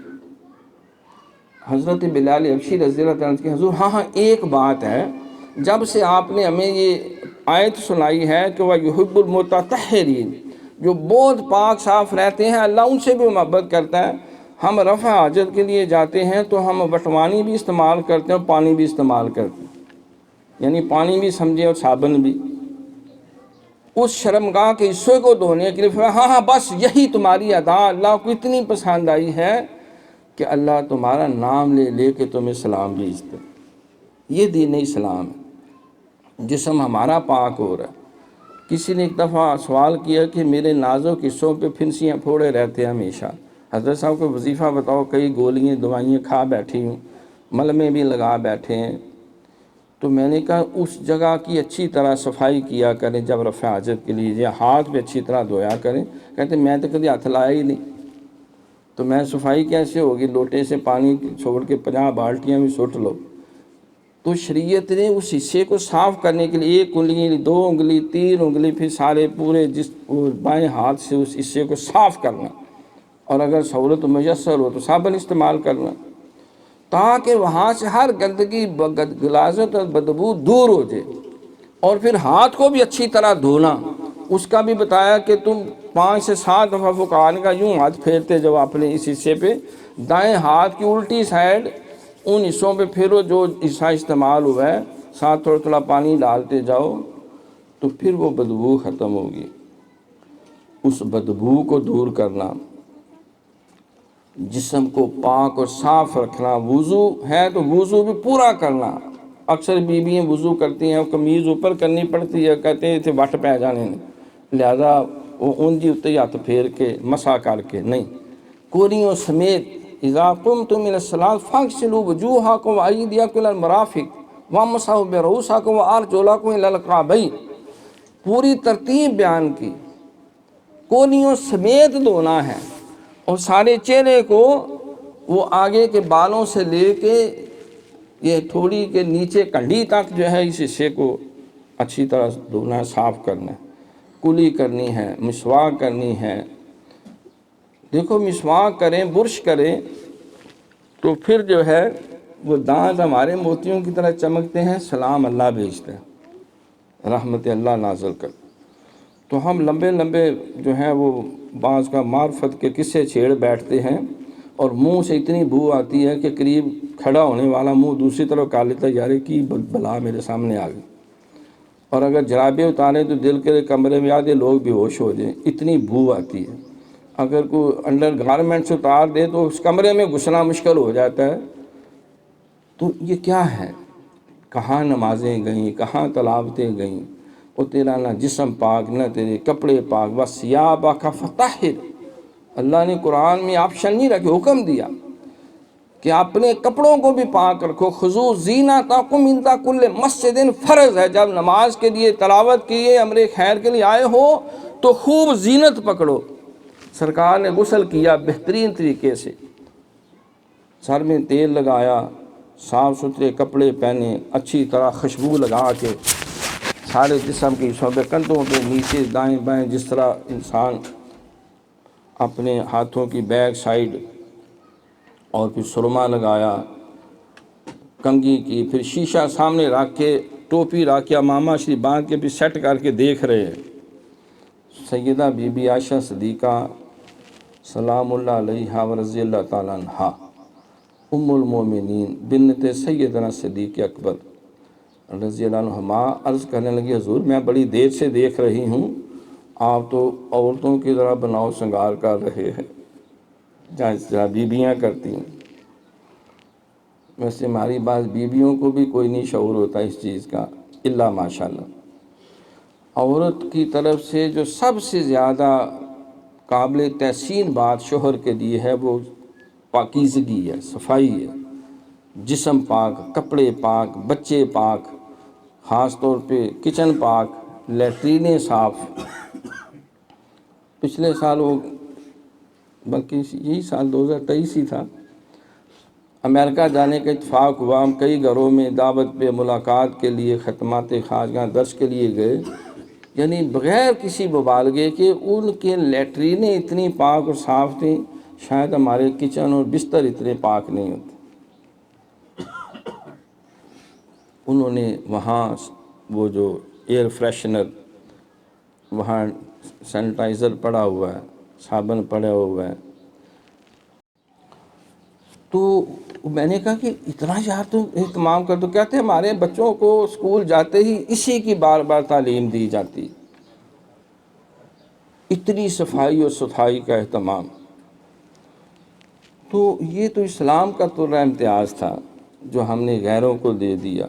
حضرت بلال حبشی رضی اللہ عنہ کہ حضور ہاں ایک بات ہے، جب سے آپ نے ہمیں یہ آیت سنائی ہے کہ وَيُحِبُّ الْمُتَطَہِّرِينَ، جو بہت پاک صاف رہتے ہیں، اللہ ان سے بھی محبت کرتا ہے۔ ہم رفع حاجت کے لیے جاتے ہیں تو ہم بٹوانی بھی استعمال کرتے ہیں اور پانی بھی استعمال کرتے ہیں، یعنی پانی بھی سمجھے اور صابن بھی، اس شرمگاہ کے حصے کو دھونے کے لیے۔ ہاں بس یہی تمہاری ادا اللہ کو اتنی پسند آئی ہے کہ اللہ تمہارا نام لے لے کے تمہیں سلام بھیجتے۔ یہ دین اسلام ہے، جسم ہمارا پاک ہو رہا ہے، کسی نے ایک دفعہ سوال کیا کہ میرے نازک حصوں پہ پھنسیاں پھوڑے رہتے ہیں ہمیشہ، حضرت صاحب کو وظیفہ بتاؤ، کئی گولیاں دوائیاں کھا بیٹھی ہوں، ملمے بھی لگا بیٹھے ہیں۔ تو میں نے کہا اس جگہ کی اچھی طرح صفائی کیا کریں جب رفع حاجت کے لیے، یا ہاتھ بھی اچھی طرح دھویا کریں۔ کہتے میں تو کبھی ہاتھ لایا ہی نہیں، تو میں صفائی کیسے ہوگی؟ لوٹے سے پانی چھوڑ کے 50 بالٹیاں بھی سٹ لو۔ تو شریعت نے اس حصے کو صاف کرنے کے لیے 1 انگلی 2 انگلی 3 انگلی پھر سارے پورے بائیں ہاتھ سے اس حصے کو صاف کرنا، اور اگر سہولت میسر ہو تو صابن استعمال کرنا، تاکہ وہاں سے ہر گندگی غلاظت اور بدبو دور ہو جائے۔ اور پھر ہاتھ کو بھی اچھی طرح دھونا، اس کا بھی بتایا کہ تم 5 سے 7 دفعہ فقہاء کا یوں ہاتھ پھیرتے جب اپنے اس حصے پہ، دائیں ہاتھ کی الٹی سائڈ ان حصوں پہ پھیرو جو حصہ استعمال ہوا ہے، ساتھ تھوڑا تھوڑا پانی ڈالتے جاؤ، تو پھر وہ بدبو ختم ہوگی۔ اس بدبو کو دور کرنا، جسم کو پاک اور صاف رکھنا، وضو ہے تو وضو بھی پورا کرنا۔ اکثر بیویاں وضو کرتی ہیں، قمیض اوپر کرنی پڑتی ہے، کہتے ہیں اتنے وٹ پہ جانے نہیں، لہذا وہ اونجی اتنے ہاتھ پھیر کے مسا کر کے نہیں، کوریوں سمیت اذا قمتم الى الصلاۃ فاغسلوا وجوہکم وایدیکم الى المرافق وامسحوا برؤوسکم وارجلکم الى الکعبین، پوری ترتیب بیان کی، کوریوں سمیت دھونا ہے، اور سارے چہرے کو وہ آگے کے بالوں سے لے کے یہ تھوڑی کے نیچے کنڈی تک جو ہے اس حصے کو اچھی طرح دھونا ہے، صاف کرنا ہے، کلی کرنی ہے، مسواک کرنی ہے۔ دیکھو مسواک کریں، برش کریں تو پھر جو ہے وہ دانت ہمارے موتیوں کی طرح چمکتے ہیں، سلام اللہ بھیجتے ہیں، رحمت اللہ نازل کر۔ تو ہم لمبے لمبے جو ہیں وہ بعض کا معرفت کے قصے چھیڑ بیٹھتے ہیں، اور منہ سے اتنی بو آتی ہے کہ قریب کھڑا ہونے والا منہ دوسری طرف کر لیتا ہے، یار کی بلا میرے سامنے آ گئی۔ اور اگر جرابے اتاریں تو دل کے کمرے میں آدھے لوگ بے ہوش ہو جائیں، اتنی بو آتی ہے۔ اگر کوئی انڈر گارمنٹس اتار دے تو اس کمرے میں گھسنا مشکل ہو جاتا ہے۔ تو یہ کیا ہے؟ کہاں نمازیں گئیں، کہاں تلاوتیں گئیں، وہ تیرا نہ جسم پاک نہ تیرے کپڑے پاک، وَثِيَابَكَ فَطَهِّرْ۔ اللہ نے قرآن میں آپشن نہیں رکھے، حکم دیا کہ اپنے کپڑوں کو بھی پاک رکھو، خُذُوا زِینَتَکُمْ عِنْدَ کُلِّ مَسْجِدٍ، فرض ہے جب نماز کے لیے تلاوت کیے امر خیر کے لیے آئے ہو تو خوب زینت پکڑو۔ سرکار نے غسل کیا بہترین طریقے سے، سر میں تیل لگایا، صاف ستھرے کپڑے پہنے، اچھی طرح خوشبو لگا کے سارے جسم کی حصوں پہ، کندھوں پہ، نیچے، دائیں بائیں، جس طرح انسان اپنے ہاتھوں کی بیک سائڈ، اور پھر سرما لگایا، کنگھی کی، پھر شیشہ سامنے رکھ کے ٹوپی رکھ کے امامہ شریف باندھ کے پھر سیٹ کر کے دیکھ رہے ہیں۔ سیدہ بی بی عائشہ صدیقہ سلام اللہ علیہا و رضی اللہ تعالیٰ عنہا، ام المومنین بنت سیدنا صدیق اکبر رضی اللہ عنہما عرض کرنے لگی، حضور میں بڑی دیر سے دیکھ رہی ہوں، آپ تو عورتوں کی طرح بناؤ سنگار کر رہے ہیں جہاں بیویاں کرتی ہیں۔ ویسے ہماری بعض بیویوں کو بھی کوئی نہیں شعور ہوتا اس چیز کا، الا ماشاءاللہ۔ عورت کی طرف سے جو سب سے زیادہ قابل تحسین بات شوہر کے لیے ہے وہ پاکیزگی ہے، صفائی ہے، جسم پاک، کپڑے پاک، بچے پاک، خاص طور پہ کچن پاک، لیٹرینیں صاف۔ پچھلے سال وہ بلکہ یہی سال 2023 ہی تھا، امریکہ جانے کا اتفاق ہوا، ہم کئی گھروں میں دعوت پہ ملاقات کے لیے خدمات خواجہ درس کے لیے گئے، یعنی بغیر کسی مبالغے کے ان کے لیٹرینیں اتنی پاک اور صاف تھیں، شاید ہمارے کچن اور بستر اتنے پاک نہیں ہوتے۔ انہوں نے وہاں وہ جو ایئر فریشنر، وہاں سینیٹائزر پڑا ہوا ہے، صابن پڑا ہوا ہے، تو میں نے کہا کہ اتنا یار تم اہتمام کر دو۔ کہتے ہیں ہمارے بچوں کو اسکول جاتے ہی اسی کی بار بار تعلیم دی جاتی، اتنی صفائی اور ستھرائی کا اہتمام۔ تو یہ تو اسلام کا تو امتیاز تھا جو ہم نے غیروں کو دے دیا۔